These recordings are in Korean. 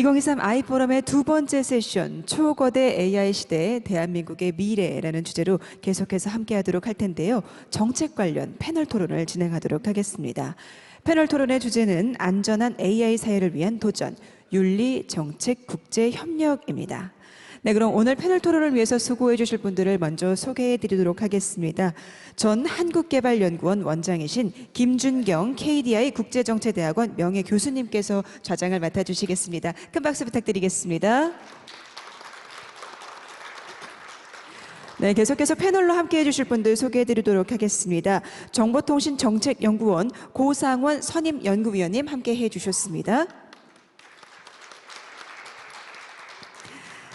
2023 아이포럼의 두 번째 세션 초거대 AI 시대 대한민국의 미래라는 주제로 계속해서 함께하도록 할 텐데요. 정책 관련 패널 토론을 진행하도록 하겠습니다. 패널 토론의 주제는 안전한 AI 사회를 위한 도전, 윤리, 정책, 국제 협력입니다. 네, 그럼 오늘 패널 토론을 위해서 수고해 주실 분들을 먼저 소개해 드리도록 하겠습니다. 전 한국개발연구원 원장이신 김준경 KDI 국제정책대학원 명예교수님께서 좌장을 맡아주시겠습니다. 큰 박수 부탁드리겠습니다. 네, 계속해서 패널로 함께해 주실 분들 소개해 드리도록 하겠습니다. 정보통신정책연구원 고상원 선임연구위원님 함께해 주셨습니다.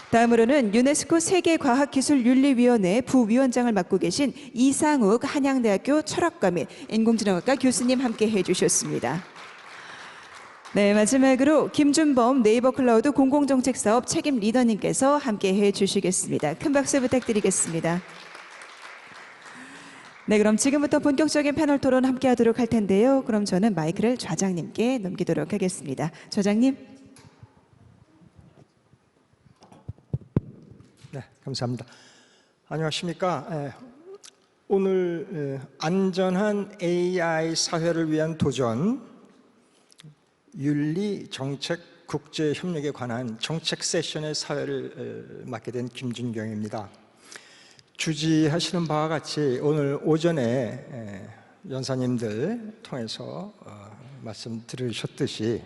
다음으로는 유네스코 세계과학기술윤리위원회 부위원장을 맡고 계신 이상욱 한양대학교 철학과 및 인공지능학과 교수님 함께해 주셨습니다. 네, 마지막으로 김준범 네이버 클라우드 공공정책사업 책임 리더님께서 함께해 주시겠습니다. 큰 박수 부탁드리겠습니다. 네, 그럼 지금부터 본격적인 패널 토론 함께하도록 할 텐데요. 그럼 저는 마이크를 좌장님께 넘기도록 하겠습니다. 좌장님. 네, 감사합니다. 안녕하십니까. 오늘 안전한 AI 사회를 위한 도전, 윤리, 정책, 국제 협력에 관한 정책 세션의 사회를 맡게 된 김준경입니다. 주지하시는 바와 같이 오늘 오전에 연사님들 통해서 말씀 들으셨듯이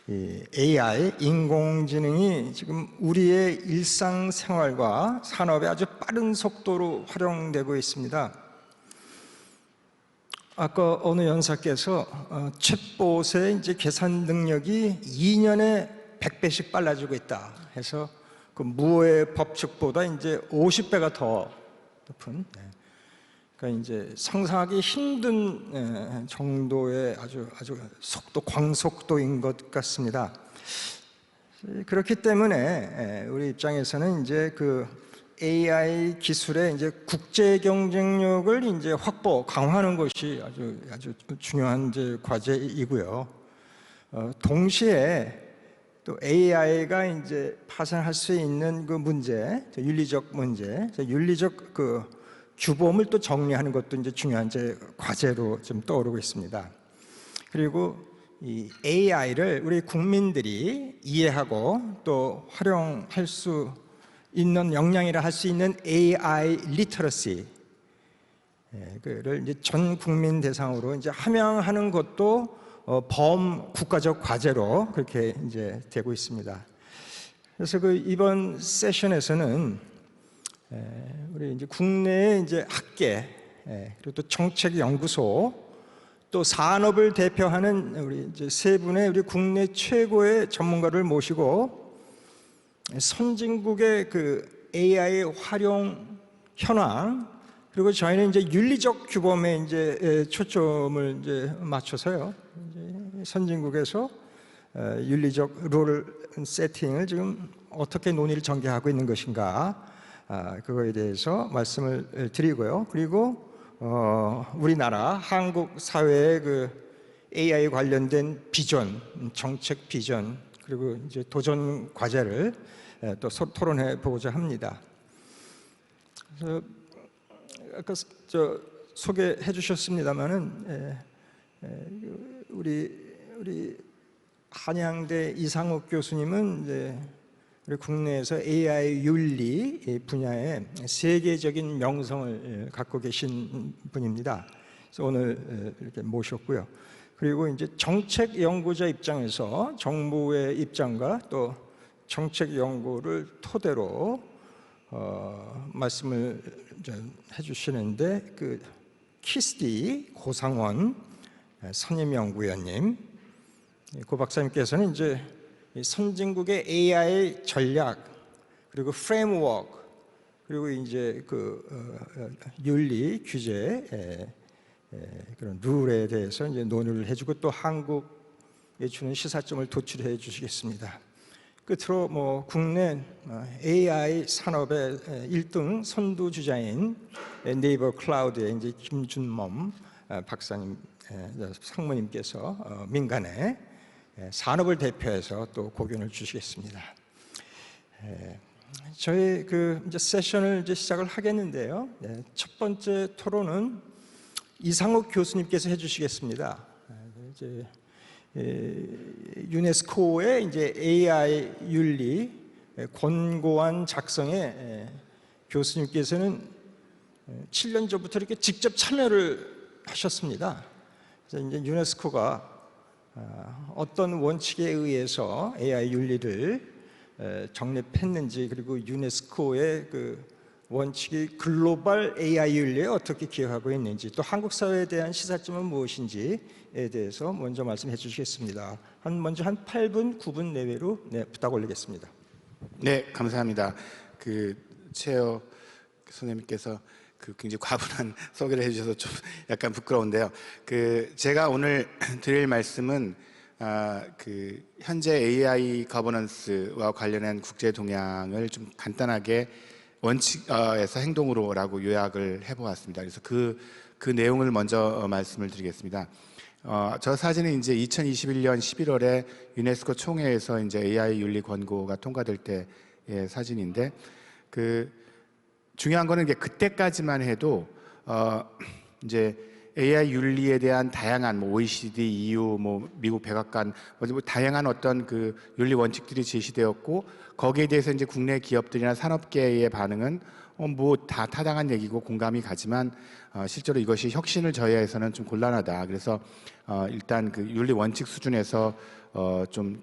이 AI, 인공지능이 지금 우리의 일상생활과 산업에 아주 빠른 속도로 활용되고 있습니다. 아까 어느 연사께서 챗봇의 이제 계산 능력이 2년에 100배씩 빨라지고 있다 해서 그 무어의 법칙보다 이제 50배가 더 높은, 그러니까 이제 상상하기 힘든 정도의 아주 속도, 광속도인 것 같습니다. 그렇기 때문에 우리 입장에서는 이제 그 AI 기술의 이제 국제 경쟁력을 이제 확보, 강화하는 것이 아주 중요한 이제 과제이고요. 동시에 또 AI가 이제 파생할 수 있는 그 문제, 윤리적 문제, 윤리적 그 규범을 또 정리하는 것도 이제 중요한 이제 과제로 좀 떠오르고 있습니다. 그리고 이 AI를 우리 국민들이 이해하고 또 활용할 수 있는 역량이라 할 수 있는 AI 리터러시, 그를 이제 전 국민 대상으로 이제 함양하는 것도 범국가적 과제로 그렇게 이제 되고 있습니다. 그래서 그 이번 세션에서는 우리 이제 국내의 이제 학계, 그리고 또 정책연구소, 또 산업을 대표하는 우리 이제 세 분의 우리 국내 최고의 전문가를 모시고 선진국의 그 AI 활용 현황, 그리고 저희는 이제 윤리적 규범에 이제 초점을 이제 맞춰서요. 이제 선진국에서 윤리적 룰 세팅을 지금 어떻게 논의를 전개하고 있는 것인가, 그거에 대해서 말씀을 드리고요. 그리고 우리나라 한국 사회의 그 AI 관련된 비전, 정책 비전, 그리고 이제 도전 과제를 또 토론해 보고자 합니다. 그래서 아까 소개해 주셨습니다만은 우리 한양대 이상욱 교수님은 이제 우리 국내에서 AI 윤리 분야에 세계적인 명성을 갖고 계신 분입니다. 그래서 오늘 이렇게 모셨고요. 그리고 이제 정책 연구자 입장에서 정부의 입장과 또 정책 연구를 토대로 말씀을 해주시는데, 그 키스디 고상원 선임연구위원님, 고 박사님께서는 이제 선진국의 AI 전략, 그리고 프레임워크, 그리고 이제 그 윤리 규제, 그런 룰에 대해서 이제 논의를 해주고 또 한국에 주는 시사점을 도출해 주시겠습니다. 끝으로 뭐 국내 AI 산업의 1등 선두주자인 네이버 클라우드의 이제 김준범 박사님, 상무님께서 민간에 산업을 대표해서 또 고견을 주시겠습니다. 저희 이제 세션을 이제 시작을 하겠는데요. 첫 번째 토론은 이상욱 교수님께서 해주시겠습니다. 이제 유네스코의 이제 AI 윤리 권고안 작성에 교수님께서는 7년 전부터 이렇게 직접 참여를 하셨습니다. 그래서 이제 유네스코가 어떤 원칙에 의해서 AI 윤리를 정립했는지, 그리고 유네스코의 그 원칙이 글로벌 AI 윤리에 어떻게 기여하고 있는지, 또 한국 사회에 대한 시사점은 무엇인지에 대해서 먼저 말씀해 주시겠습니다. 먼저 한 8분, 9분 내외로 부탁 올리겠습니다. 네, 감사합니다. 최어 선생님께서 굉장히 과분한 소개를 해주셔서 좀 약간 부끄러운데요. 제가 오늘 드릴 말씀은 현재 AI 거버넌스와 관련한 국제 동향을 좀 간단하게 원칙에서 행동으로라고 요약을 해보았습니다. 그래서 그 내용을 먼저 말씀을 드리겠습니다. 저 사진은 이제 2021년 11월에 유네스코 총회에서 이제 AI 윤리 권고가 통과될 때의 사진인데, 중요한 거는 이제 그때까지만 해도 이제 AI 윤리에 대한 다양한 OECD, EU, 미국 백악관 다양한 어떤 윤리 원칙들이 제시되었고, 거기에 대해서 이제 국내 기업들이나 산업계의 반응은 다 타당한 얘기고 공감이 가지만 실제로 이것이 혁신을 저해해서는 좀 곤란하다. 그래서 일단 윤리 원칙 수준에서 좀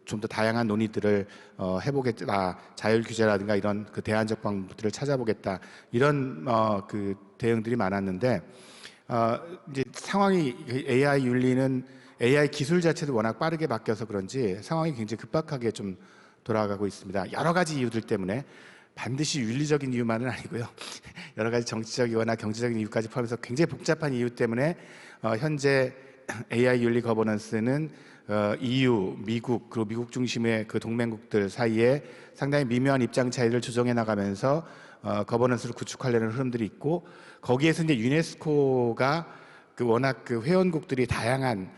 더 다양한 논의들을 해보겠다. 자율 규제라든가 이런 대안적 방법들을 찾아보겠다. 이런 대응들이 많았는데, 이제 상황이 AI 윤리는 AI 기술 자체도 워낙 빠르게 바뀌어서 그런지 상황이 굉장히 급박하게 좀 돌아가고 있습니다. 여러 가지 이유들 때문에, 반드시 윤리적인 이유만은 아니고요. 여러 가지 정치적이거나 경제적인 이유까지 포함해서 굉장히 복잡한 이유 때문에 현재 AI 윤리 거버넌스는 EU, 미국, 그리고 미국 중심의 동맹국들 사이에 상당히 미묘한 입장 차이를 조정해 나가면서 거버넌스를 구축하려는 흐름들이 있고, 거기에서 이제 유네스코가 워낙 회원국들이 다양한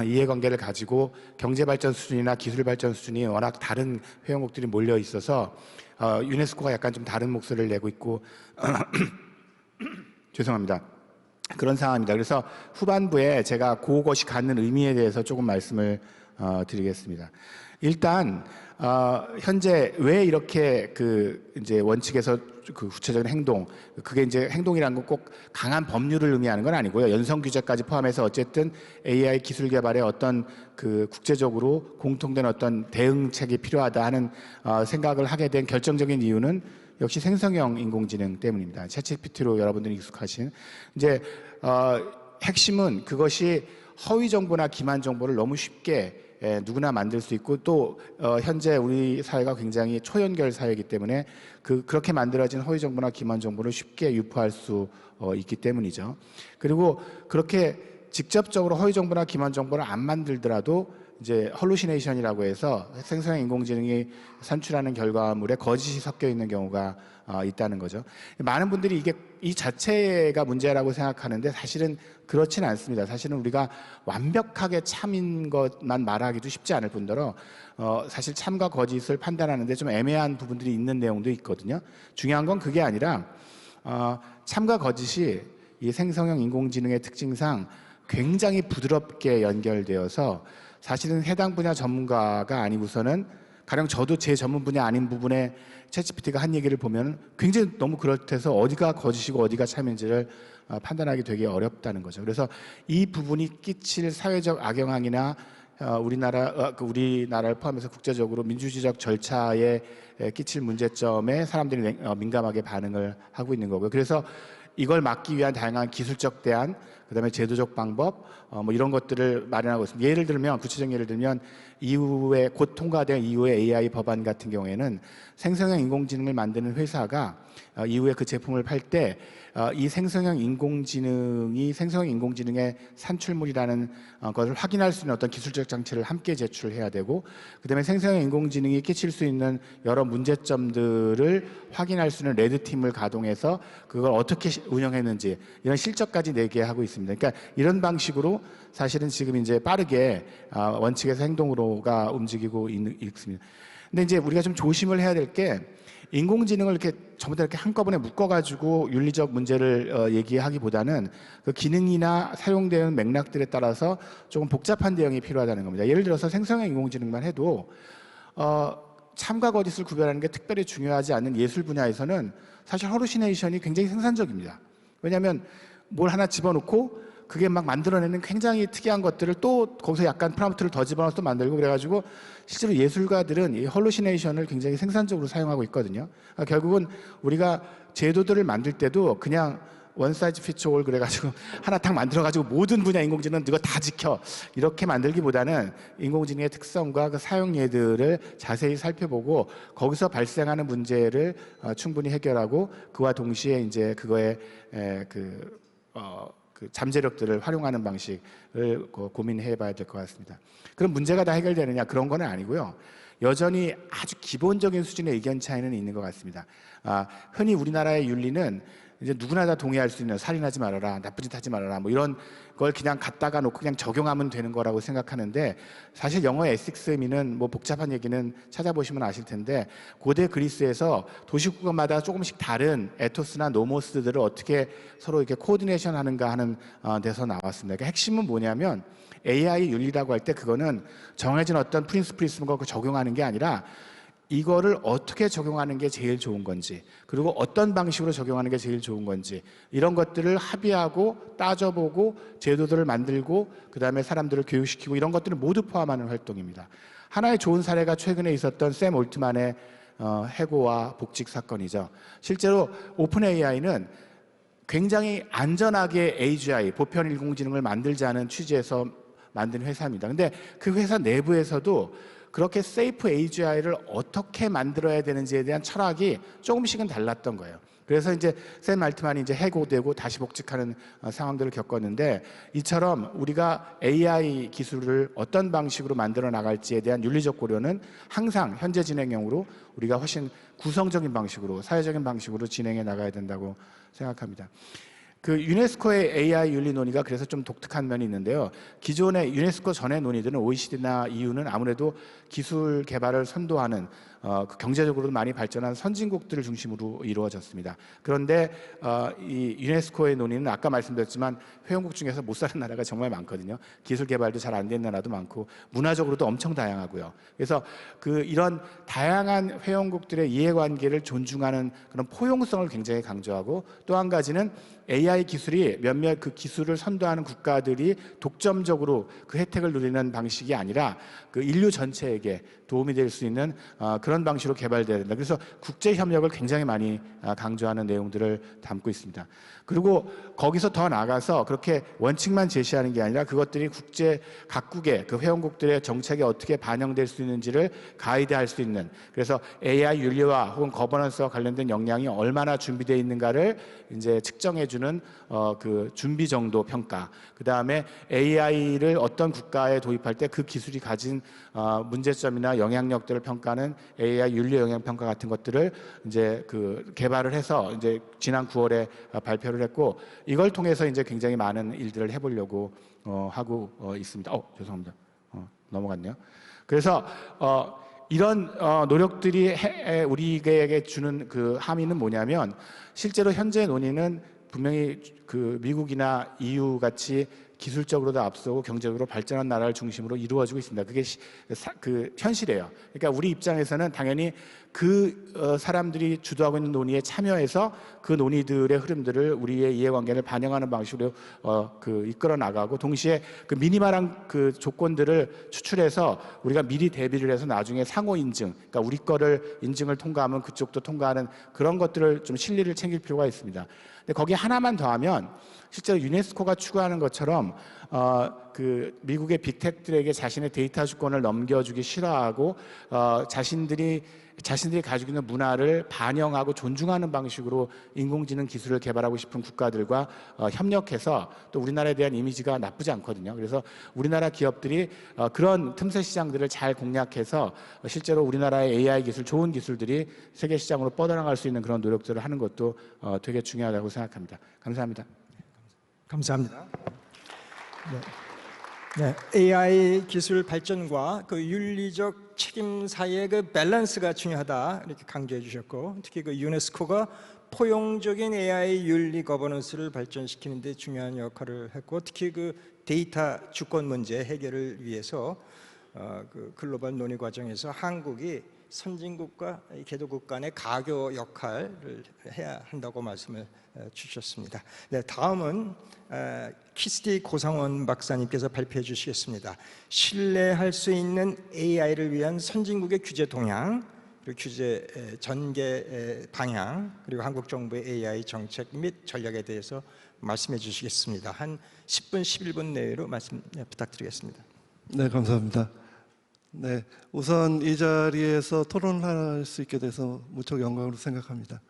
이해관계를 가지고 경제 발전 수준이나 기술 발전 수준이 워낙 다른 회원국들이 몰려 있어서 유네스코가 약간 좀 다른 목소리를 내고 있고 죄송합니다. 그런 상황입니다. 그래서 후반부에 제가 그것이 갖는 의미에 대해서 조금 말씀을 드리겠습니다. 일단 현재 왜 이렇게 이제 원칙에서 구체적인 행동, 그게 이제 행동이라는 건 꼭 강한 법률을 의미하는 건 아니고요. 연성 규제까지 포함해서 어쨌든 AI 기술 개발에 어떤 국제적으로 공통된 어떤 대응책이 필요하다 하는 생각을 하게 된 결정적인 이유는 역시 생성형 인공지능 때문입니다. 챗GPT로 여러분들이 익숙하신. 이제 핵심은 그것이 허위 정보나 기만 정보를 너무 쉽게 누구나 만들 수 있고, 또 현재 우리 사회가 굉장히 초연결 사회이기 때문에 그렇게 만들어진 허위 정보나 기만 정보를 쉽게 유포할 수 있기 때문이죠. 그리고 그렇게 직접적으로 허위 정보나 기만 정보를 안 만들더라도 이제 헐루시네이션이라고 해서 생성형 인공지능이 산출하는 결과물에 거짓이 섞여 있는 경우가 있다는 거죠. 많은 분들이 이 자체가 문제라고 생각하는데 사실은 그렇지는 않습니다. 사실은 우리가 완벽하게 참인 것만 말하기도 쉽지 않을 뿐더러 사실 참과 거짓을 판단하는데 좀 애매한 부분들이 있는 내용도 있거든요. 중요한 건 그게 아니라 참과 거짓이 이 생성형 인공지능의 특징상 굉장히 부드럽게 연결되어서 사실은 해당 분야 전문가가 아니고서는, 가령 저도 제 전문 분야 아닌 부분에 챗GPT가 한 얘기를 보면 굉장히 너무 그렇대서 어디가 거짓이고 어디가 참인지를 판단하기 되게 어렵다는 거죠. 그래서 이 부분이 끼칠 사회적 악영향이나 우리나라를 포함해서 국제적으로 민주주의적 절차에 끼칠 문제점에 사람들이 민감하게 반응을 하고 있는 거고요. 그래서 이걸 막기 위한 다양한 기술적 대안, 그다음에 제도적 방법, 이런 것들을 마련하고 있습니다. 예를 들면, 구체적인 예를 들면 이후에 곧 통과된 이후의 AI 법안 같은 경우에는 생성형 인공지능을 만드는 회사가 이후에 그 제품을 팔 때 이 생성형 인공지능의 산출물이라는 것을 확인할 수 있는 어떤 기술적 장치를 함께 제출해야 되고, 그다음에 생성형 인공지능이 끼칠 수 있는 여러 문제점들을 확인할 수 있는 레드팀을 가동해서 그걸 어떻게 운영했는지 이런 실적까지 내게 하고 있습니다. 그러니까 이런 방식으로 사실은 지금 이제 빠르게 원칙에서 행동으로가 움직이고 있습니다. 근데 이제 우리가 좀 조심을 해야 될 게 인공지능을 이렇게 전부 다 이렇게 한꺼번에 묶어가지고 윤리적 문제를 얘기하기보다는 그 기능이나 사용되는 맥락들에 따라서 조금 복잡한 대응이 필요하다는 겁니다. 예를 들어서 생성형 인공지능만 해도 참과 거짓을 구별하는 게 특별히 중요하지 않는 예술 분야에서는 사실 허루시네이션이 굉장히 생산적입니다. 왜냐하면 뭘 하나 집어넣고 그게 막 만들어내는 굉장히 특이한 것들을 또 거기서 약간 프롬프트를 더 집어넣어서 또 만들고 그래가지고 실제로 예술가들은 이 헐루시네이션을 굉장히 생산적으로 사용하고 있거든요. 결국은 우리가 제도들을 만들 때도 그냥 원 사이즈 피트 올 그래가지고 하나 딱 만들어가지고 모든 분야 인공지능 이거 다 지켜 이렇게 만들기보다는 인공지능의 특성과 그 사용 예들을 자세히 살펴보고 거기서 발생하는 문제를 충분히 해결하고 그와 동시에 이제 그거에 그 잠재력들을 활용하는 방식을 고민해 봐야 될 것 같습니다. 그럼 문제가 다 해결되느냐 그런 건 아니고요. 여전히 아주 기본적인 수준의 의견 차이는 있는 것 같습니다. 흔히 우리나라의 윤리는 이제 누구나 다 동의할 수 있는 살인하지 말아라, 나쁜 짓 하지 말아라, 뭐 이런 걸 그냥 갖다가 놓고 그냥 적용하면 되는 거라고 생각하는데 사실 영어의 에식스 의미는 뭐 복잡한 얘기는 찾아보시면 아실 텐데 고대 그리스에서 도시국가마다 조금씩 다른 에토스나 노모스들을 어떻게 서로 이렇게 코디네이션 하는가 하는 데서 나왔습니다. 그러니까 핵심은 뭐냐면 AI 윤리라고 할 때 그거는 정해진 어떤 프린스플을 적용하는 게 아니라 이거를 어떻게 적용하는 게 제일 좋은 건지 그리고 어떤 방식으로 적용하는 게 제일 좋은 건지 이런 것들을 합의하고 따져보고 제도들을 만들고 그 다음에 사람들을 교육시키고 이런 것들을 모두 포함하는 활동입니다. 하나의 좋은 사례가 최근에 있었던 샘 올트만의 해고와 복직 사건이죠. 실제로 오픈 AI는 굉장히 안전하게 AGI, 보편 인공지능을 만들자는 취지에서 만든 회사입니다. 근데 그 회사 내부에서도 그렇게 세이프 AGI를 어떻게 만들어야 되는지에 대한 철학이 조금씩은 달랐던 거예요. 그래서 이제 샘 알트만이 이제 해고되고 다시 복직하는 상황들을 겪었는데 이처럼 우리가 AI 기술을 어떤 방식으로 만들어 나갈지에 대한 윤리적 고려는 항상 현재 진행형으로 우리가 훨씬 구성적인 방식으로 사회적인 방식으로 진행해 나가야 된다고 생각합니다. 그 유네스코의 AI 윤리 논의가 그래서 좀 독특한 면이 있는데요. 기존의 유네스코 전의 논의들은 OECD나 EU는 아무래도 기술 개발을 선도하는 그 경제적으로도 많이 발전한 선진국들을 중심으로 이루어졌습니다. 그런데 이 유네스코의 논의는 아까 말씀드렸지만 회원국 중에서 못 사는 나라가 정말 많거든요. 기술 개발도 잘 안 된 나라도 많고 문화적으로도 엄청 다양하고요. 그래서 이런 다양한 회원국들의 이해관계를 존중하는 그런 포용성을 굉장히 강조하고 또 한 가지는 AI 기술이 몇몇 그 기술을 선도하는 국가들이 독점적으로 그 혜택을 누리는 방식이 아니라 그 인류 전체에게 도움이 될 수 있는 그런 방식으로 개발돼야 된다. 그래서 국제 협력을 굉장히 많이 강조하는 내용들을 담고 있습니다. 그리고 거기서 더 나아가서 그렇게 원칙만 제시하는 게 아니라 그것들이 국제 각국의 그 회원국들의 정책에 어떻게 반영될 수 있는지를 가이드할 수 있는 그래서 AI 윤리와 혹은 거버넌스와 관련된 역량이 얼마나 준비되어 있는가를 이제 측정해주는 그 준비 정도 평가. 그 다음에 AI를 어떤 국가에 도입할 때 그 기술이 가진 문제점이나 영향력들을 평가하는 AI 윤리 영향 평가 같은 것들을 이제 그 개발을 해서 이제 지난 9월에 발표를 했고 이걸 통해서 이제 굉장히 많은 일들을 해보려고 하고 있습니다. 죄송합니다. 넘어갔네요. 그래서 이런 노력들이 우리에게 주는 그 함의는 뭐냐면 실제로 현재 논의는 분명히 그 미국이나 EU 같이 기술적으로도 앞서고 경제적으로 발전한 나라를 중심으로 이루어지고 있습니다. 그게 그 현실이에요. 그러니까 우리 입장에서는 당연히 그 사람들이 주도하고 있는 논의에 참여해서 그 논의들의 흐름들을 우리의 이해관계를 반영하는 방식으로 그 이끌어 나가고 동시에 그 미니멀한 그 조건들을 추출해서 우리가 미리 대비를 해서 나중에 상호 인증, 그러니까 우리 거를 인증을 통과하면 그쪽도 통과하는 그런 것들을 좀 실리를 챙길 필요가 있습니다. 근데 거기 하나만 더하면 실제로 유네스코가 추구하는 것처럼 그 미국의 빅텍들에게 자신의 데이터 주권을 넘겨주기 싫어하고 자신들이 자신들이 가지고 있는 문화를 반영하고 존중하는 방식으로 인공지능 기술을 개발하고 싶은 국가들과 협력해서 또 우리나라에 대한 이미지가 나쁘지 않거든요. 그래서 우리나라 기업들이 그런 틈새 시장들을 잘 공략해서 실제로 우리나라의 AI 기술, 좋은 기술들이 세계 시장으로 뻗어나갈 수 있는 그런 노력들을 하는 것도 되게 중요하다고 생각합니다. 감사합니다. 감사합니다. 네, AI 기술 발전과 그 윤리적 책임 사이의 그 밸런스가 중요하다 이렇게 강조해 주셨고, 특히 그 유네스코가 포용적인 AI 윤리 거버넌스를 발전시키는 데 중요한 역할을 했고, 특히 그 데이터 주권 문제 해결을 위해서 그 글로벌 논의 과정에서 한국이 선진국과 개도국 간의 가교 역할을 해야 한다고 말씀을 주셨습니다. 네, 다음은 키스티 고상원 박사님께서 발표해 주시겠습니다. 신뢰할 수 있는 AI를 위한 선진국의 규제 동향, 그리고 규제 전개 방향, 그리고 한국 정부의 AI 정책 및 전략에 대해서 말씀해 주시겠습니다. 한 10분, 11분 내외로 말씀 부탁드리겠습니다. 네, 감사합니다. 네, 우선 이 자리에서 토론할 수 있게 돼서 무척 영광으로 생각합니다.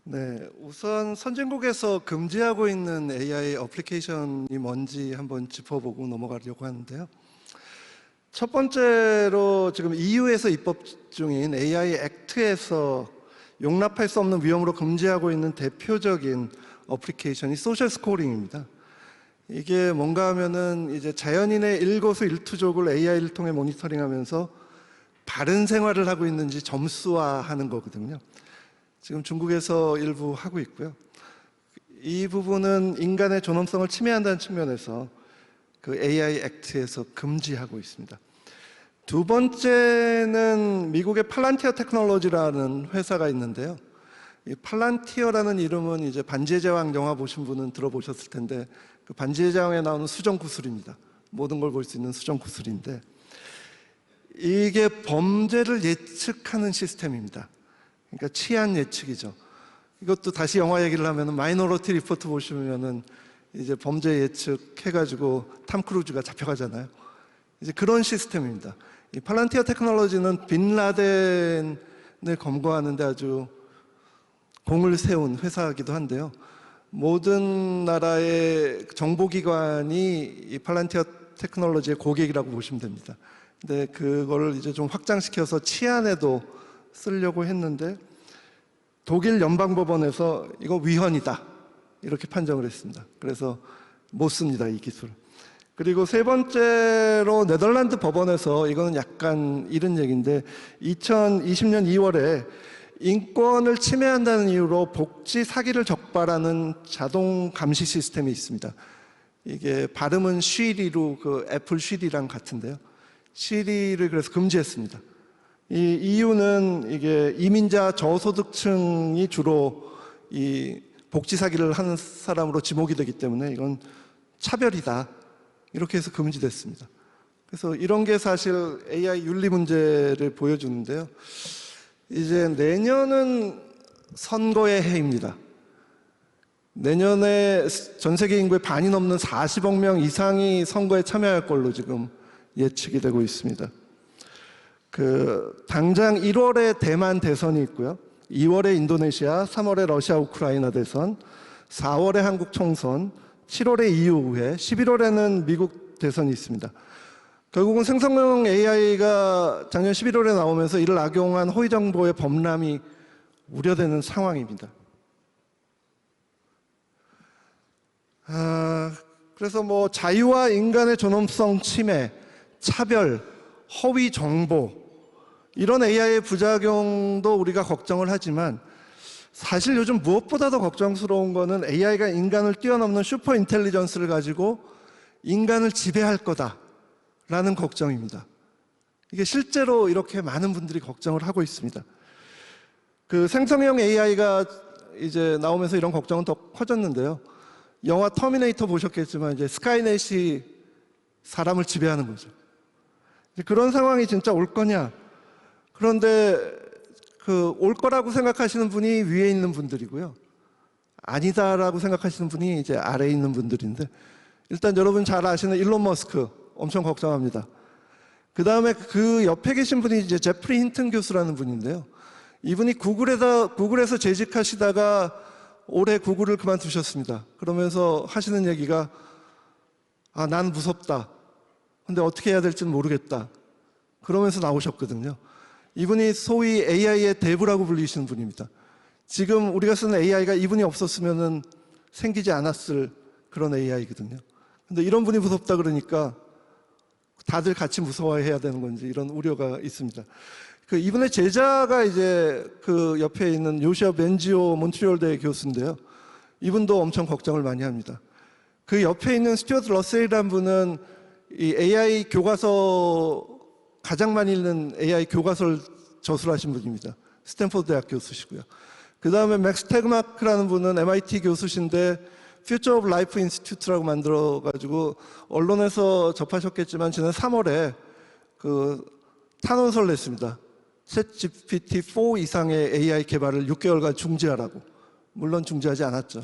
네, 우선 선진국에서 금지하고 있는 AI 어플리케이션이 뭔지 한번 짚어보고 넘어가려고 하는데요. 첫 번째로 지금 EU에서 입법 중인 AI 액트에서 용납할 수 없는 위험으로 금지하고 있는 대표적인 어플리케이션이 소셜 스코링입니다. 이게 뭔가 하면은 이제 자연인의 일거수 일투족을 AI를 통해 모니터링하면서 바른 생활을 하고 있는지 점수화하는 거거든요. 지금 중국에서 일부 하고 있고요. 이 부분은 인간의 존엄성을 침해한다는 측면에서 그 AI 액트에서 금지하고 있습니다. 두 번째는 미국의 팔란티어 테크놀로지라는 회사가 있는데요. 이 팔란티어라는 이름은 이제 반지의 제왕 영화 보신 분은 들어보셨을 텐데, 그 반지의 제왕에 나오는 수정 구슬입니다. 모든 걸 볼 수 있는 수정 구슬인데, 이게 범죄를 예측하는 시스템입니다. 그러니까 치안 예측이죠. 이것도 다시 영화 얘기를 하면은 마이너리티 리포트 보시면은 이제 범죄 예측해가지고 탐 크루즈가 잡혀가잖아요. 이제 그런 시스템입니다. 이 팔란티어 테크놀로지는 빈 라덴을 검거하는데 아주 공을 세운 회사이기도 한데요. 모든 나라의 정보기관이 이 팔란티어 테크놀로지의 고객이라고 보시면 됩니다. 근데 그걸 이제 좀 확장시켜서 치안에도 쓰려고 했는데 독일 연방법원에서 이거 위헌이다 이렇게 판정을 했습니다. 그래서 못 씁니다, 이 기술. 그리고 세 번째로 네덜란드 법원에서, 이거는 약간 이른 얘기인데, 2020년 2월에 인권을 침해한다는 이유로 복지 사기를 적발하는 자동 감시 시스템이 있습니다. 이게 발음은 쉬리로 그 애플 쉬리랑 같은데요. 쉬리를 그래서 금지했습니다. 이 이유는 이게 이민자 저소득층이 주로 이 복지 사기를 하는 사람으로 지목이 되기 때문에 이건 차별이다, 이렇게 해서 금지됐습니다. 그래서 이런 게 사실 AI 윤리 문제를 보여주는데요. 이제 내년은 선거의 해입니다. 내년에 전 세계 인구의 반이 넘는 40억 명 이상이 선거에 참여할 걸로 지금 예측이 되고 있습니다. 당장 1월에 대만 대선이 있고요. 2월에 인도네시아, 3월에 러시아 우크라이나 대선, 4월에 한국 총선, 7월에 EU 의회, 11월에는 미국 대선이 있습니다. 결국은 생성형 AI가 작년 11월에 나오면서 이를 악용한 허위 정보의 범람이 우려되는 상황입니다. 그래서 뭐 자유와 인간의 존엄성 침해, 차별, 허위 정보, 이런 AI의 부작용도 우리가 걱정을 하지만, 사실 요즘 무엇보다도 걱정스러운 거는 AI가 인간을 뛰어넘는 슈퍼 인텔리전스를 가지고 인간을 지배할 거다라는 걱정입니다. 이게 실제로 이렇게 많은 분들이 걱정을 하고 있습니다. 그 생성형 AI가 이제 나오면서 이런 걱정은 더 커졌는데요. 영화 터미네이터 보셨겠지만 이제 스카이넷이 사람을 지배하는 거죠. 그런 상황이 진짜 올 거냐? 그런데 올 거라고 생각하시는 분이 위에 있는 분들이고요. 아니다라고 생각하시는 분이 이제 아래에 있는 분들인데, 일단 여러분 잘 아시는 일론 머스크 엄청 걱정합니다. 그 다음에 그 옆에 계신 분이 이제 제프리 힌튼 교수라는 분인데요. 이분이 구글에서 재직하시다가 올해 구글을 그만두셨습니다. 그러면서 하시는 얘기가 난 무섭다. 근데 어떻게 해야 될지는 모르겠다. 그러면서 나오셨거든요. 이분이 소위 AI의 대부라고 불리시는 분입니다. 지금 우리가 쓰는 AI가 이분이 없었으면 생기지 않았을 그런 AI거든요. 근데 이런 분이 무섭다 그러니까 다들 같이 무서워해야 되는 건지 이런 우려가 있습니다. 이분의 제자가 이제 그 옆에 있는 요시아 벤지오 몬트리올대 교수인데요. 이분도 엄청 걱정을 많이 합니다. 그 옆에 있는 스튜어트 러셀이라는 분은 이 AI 교과서 가장 많이 읽는 AI 교과서를 저술하신 분입니다. 스탠포드 대학 교수시고요. 그 다음에 맥스 테그마크라는 분은 MIT 교수신데 Future of Life Institute라고 만들어가지고 언론에서 접하셨겠지만 지난 3월에 그 탄원서를 냈습니다. 챗GPT-4 이상의 AI 개발을 6개월간 중지하라고. 물론 중지하지 않았죠.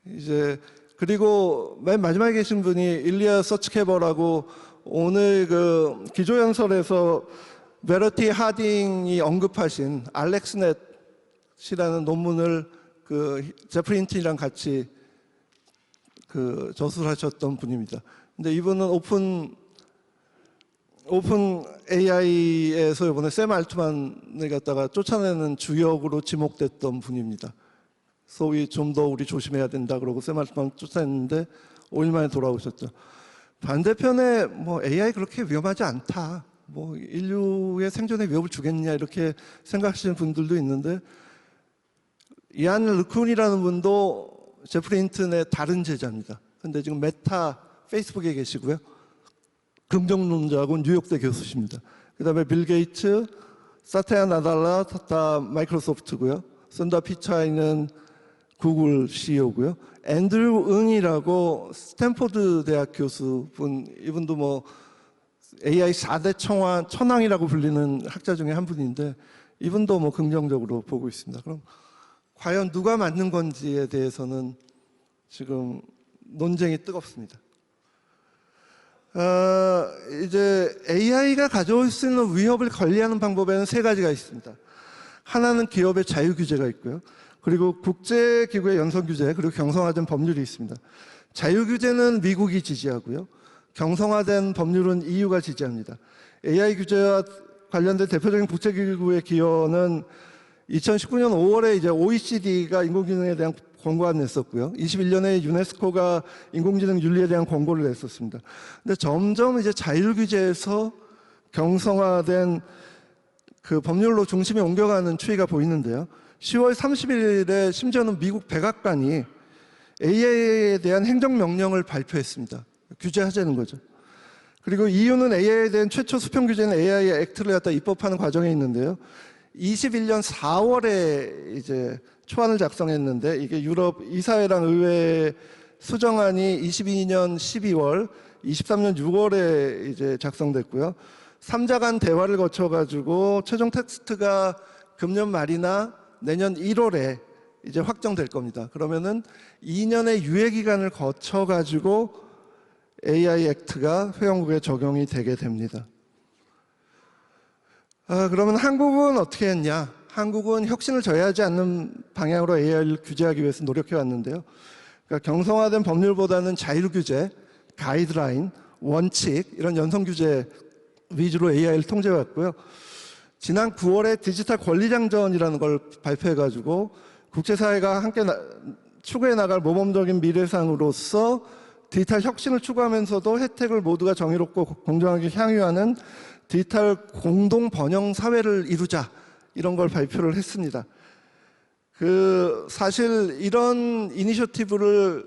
이제 그리고 맨 마지막에 계신 분이 일리아 서치캐버라고 오늘 그 기조연설에서 베러티 하딩이 언급하신 알렉스넷이라는 논문을 그 제프리 힌튼이랑 같이 그 저술하셨던 분입니다. 근데 이분은 오픈 AI에서 이번에 샘 알트만을 갖다가 쫓아내는 주역으로 지목됐던 분입니다. 소위 좀 더 우리 조심해야 된다 그러고 샘 알트만 쫓아냈는데 5일 만에 돌아오셨죠. 반대편에 뭐 AI 그렇게 위험하지 않다. 뭐 인류의 생존에 위협을 주겠냐 이렇게 생각하시는 분들도 있는데 이안 르쿤이라는 분도 제프리 힌튼의 다른 제자입니다. 근데 지금 메타 페이스북에 계시고요. 긍정론자하고 뉴욕대 교수십니다. 그 다음에 빌 게이츠, 사티아 나달라 다 마이크로소프트고요. 선다 피차이는 구글 CEO고요. 앤드류 응이라고 스탠포드 대학 교수분, 이분도 뭐 AI 4대 천왕이라고 불리는 학자 중에 한 분인데 이분도 뭐 긍정적으로 보고 있습니다. 그럼 과연 누가 맞는 건지에 대해서는 지금 논쟁이 뜨겁습니다. 이제 AI가 가져올 수 있는 위협을 관리하는 방법에는 세 가지가 있습니다. 하나는 기업의 자유 규제가 있고요. 그리고 국제기구의 연선 규제, 그리고 경성화된 법률이 있습니다. 자유 규제는 미국이 지지하고요. 경성화된 법률은 EU가 지지합니다. AI 규제와 관련된 대표적인 국제기구의 기여는 2019년 5월에 이제 OECD가 인공지능에 대한 권고안 냈었고요. 21년에 유네스코가 인공지능 윤리에 대한 권고를 냈었습니다. 근데 점점 이제 자율 규제에서 경성화된 그 법률로 중심이 옮겨가는 추이가 보이는데요. 10월 30일에 심지어는 미국 백악관이 AI에 대한 행정명령을 발표했습니다. 규제하자는 거죠. 그리고 EU는 AI에 대한 최초 수평 규제는 AI 액트를 갖다 입법하는 과정에 있는데요. 21년 4월에 이제 초안을 작성했는데 이게 유럽 이사회랑 의회 수정안이 22년 12월, 23년 6월에 이제 작성됐고요. 3자 간 대화를 거쳐가지고 최종 텍스트가 금년 말이나 내년 1월에 이제 확정될 겁니다. 그러면은 2년의 유예 기간을 거쳐가지고 AI 액트가 회원국에 적용이 되게 됩니다. 그러면 한국은 어떻게 했냐? 한국은 혁신을 저해하지 않는 방향으로 AI를 규제하기 위해서 노력해 왔는데요. 그러니까 경성화된 법률보다는 자율 규제, 가이드라인, 원칙 이런 연성 규제 위주로 AI를 통제해 왔고요. 지난 9월에 디지털 권리장전이라는 걸 발표해가지고 국제사회가 함께 추구해 나갈 모범적인 미래상으로서 디지털 혁신을 추구하면서도 혜택을 모두가 정의롭고 공정하게 향유하는 디지털 공동 번영 사회를 이루자 이런 걸 발표를 했습니다. 사실 이런 이니셔티브를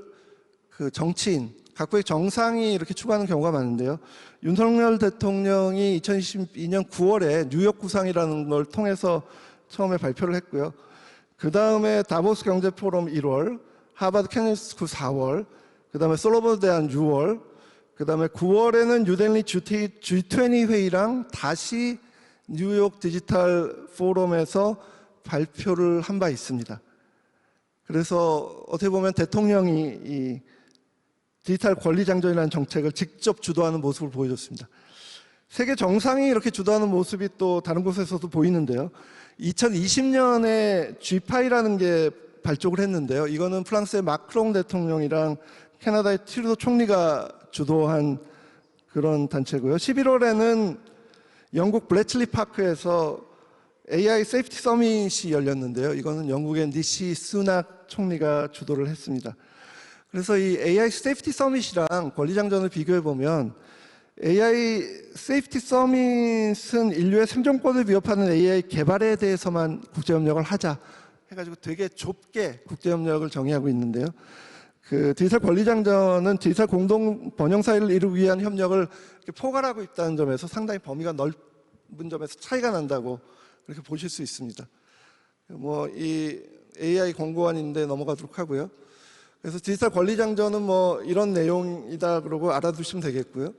정치인, 각국의 정상이 이렇게 추구하는 경우가 많은데요. 윤석열 대통령이 2022년 9월에 뉴욕 구상이라는 걸 통해서 처음에 발표를 했고요. 그 다음에 다보스 경제포럼 1월, 하버드 케네디 스쿨 4월, 그 다음에 솔로몬 대학 6월, 그 다음에 9월에는 뉴델리 G20 회의랑 다시 뉴욕 디지털 포럼에서 발표를 한 바 있습니다. 그래서 어떻게 보면 대통령이 이 디지털 권리장전이라는 정책을 직접 주도하는 모습을 보여줬습니다. 세계 정상이 이렇게 주도하는 모습이 또 다른 곳에서도 보이는데요. 2020년에 G8라는 게 발족을 했는데요. 이거는 프랑스의 마크롱 대통령이랑 캐나다의 트루도 총리가 주도한 그런 단체고요. 11월에는 영국 블래틀리 파크에서 AI 세이프티 서밋이 열렸는데요. 이거는 영국의 니시 수낙 총리가 주도를 했습니다. 그래서 이 AI 세이프티 서밋이랑 권리장전을 비교해 보면 AI 세이프티 서밋은 인류의 생존권을 위협하는 AI 개발에 대해서만 국제협력을 하자 해가지고 되게 좁게 국제협력을 정의하고 있는데요. 그 디지털 권리장전은 디지털 공동 번영 사회를 이루기 위한 협력을 이렇게 포괄하고 있다는 점에서 상당히 범위가 넓은 점에서 차이가 난다고 그렇게 보실 수 있습니다. 뭐 이 AI 권고안인데 넘어가도록 하고요. 그래서 디지털 권리장전은 뭐 이런 내용이다 그러고 알아두시면 되겠고요.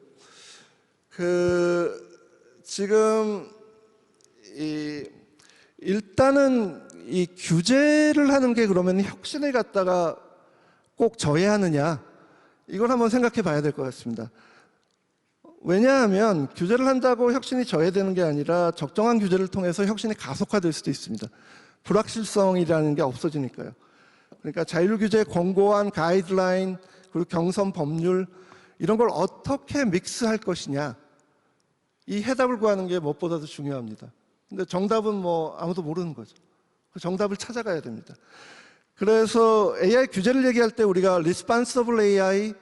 지금 일단은 이 규제를 하는 게 그러면 혁신을 갖다가 꼭 저해하느냐, 이걸 한번 생각해 봐야 될 것 같습니다. 왜냐하면 규제를 한다고 혁신이 저해되는 게 아니라 적정한 규제를 통해서 혁신이 가속화될 수도 있습니다. 불확실성이라는 게 없어지니까요. 그러니까 자율규제 권고안, 가이드라인, 그리고 경선 법률, 이런 걸 어떻게 믹스할 것이냐, 이 해답을 구하는 게 무엇보다도 중요합니다. 근데 정답은 뭐 아무도 모르는 거죠. 그 정답을 찾아가야 됩니다. 그래서 AI 규제를 얘기할 때 우리가 responsible AI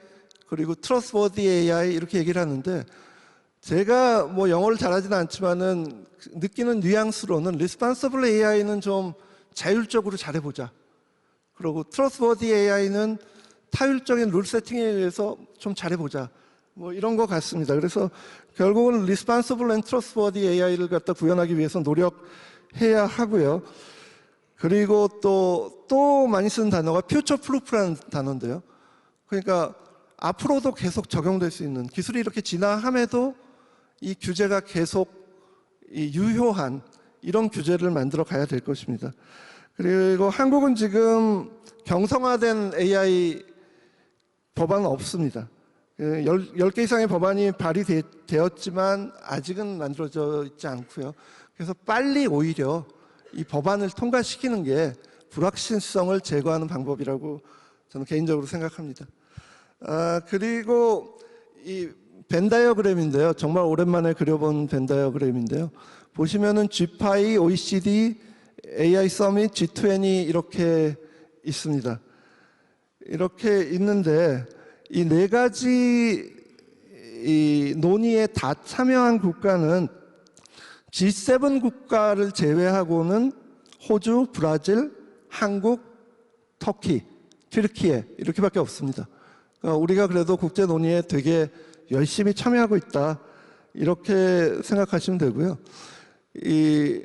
그리고 trustworthy AI 이렇게 얘기를 하는데, 제가 뭐 영어를 잘하지는 않지만은 느끼는 뉘앙스로는 responsible AI는 좀 자율적으로 잘해보자, 그리고 trustworthy AI는 타율적인 룰 세팅에 의해서 좀 잘해보자, 뭐 이런 것 같습니다. 그래서 결국은 responsible and trustworthy AI를 갖다 구현하기 위해서 노력해야 하고요. 그리고 또 많이 쓰는 단어가 future proof라는 단어인데요. 그러니까 앞으로도 계속 적용될 수 있는, 기술이 이렇게 진화함에도 이 규제가 계속 유효한 이런 규제를 만들어 가야 될 것입니다. 그리고 한국은 지금 경성화된 AI 법안은 없습니다. 10개 이상의 법안이 발의되었지만 아직은 만들어져 있지 않고요. 그래서 빨리 오히려 이 법안을 통과시키는 게 불확실성을 제거하는 방법이라고 저는 개인적으로 생각합니다. 그리고 이 벤 다이어그램인데요. 정말 오랜만에 그려본 벤 다이어그램인데요. 보시면은 G8, OECD, AI 서밋, G20 이렇게 있습니다. 이렇게 있는데 이 네 가지 이 논의에 다 참여한 국가는 G7 국가를 제외하고는 호주, 브라질, 한국, 터키, 튀르키예 이렇게밖에 없습니다. 그러니까 우리가 그래도 국제 논의에 되게 열심히 참여하고 있다, 이렇게 생각하시면 되고요. 이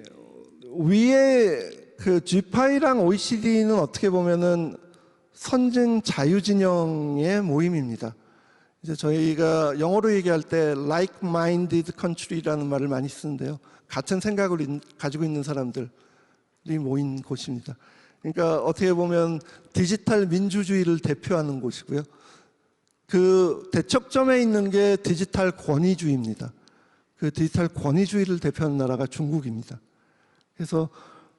위에 그 G8랑 OECD는 어떻게 보면은 선진 자유진영의 모임입니다. 이제 저희가 영어로 얘기할 때 like-minded country라는 말을 많이 쓰는데요. 같은 생각을 가지고 있는 사람들이 모인 곳입니다. 그러니까 어떻게 보면 디지털 민주주의를 대표하는 곳이고요. 그 대척점에 있는 게 디지털 권위주의입니다. 그 디지털 권위주의를 대표하는 나라가 중국입니다. 그래서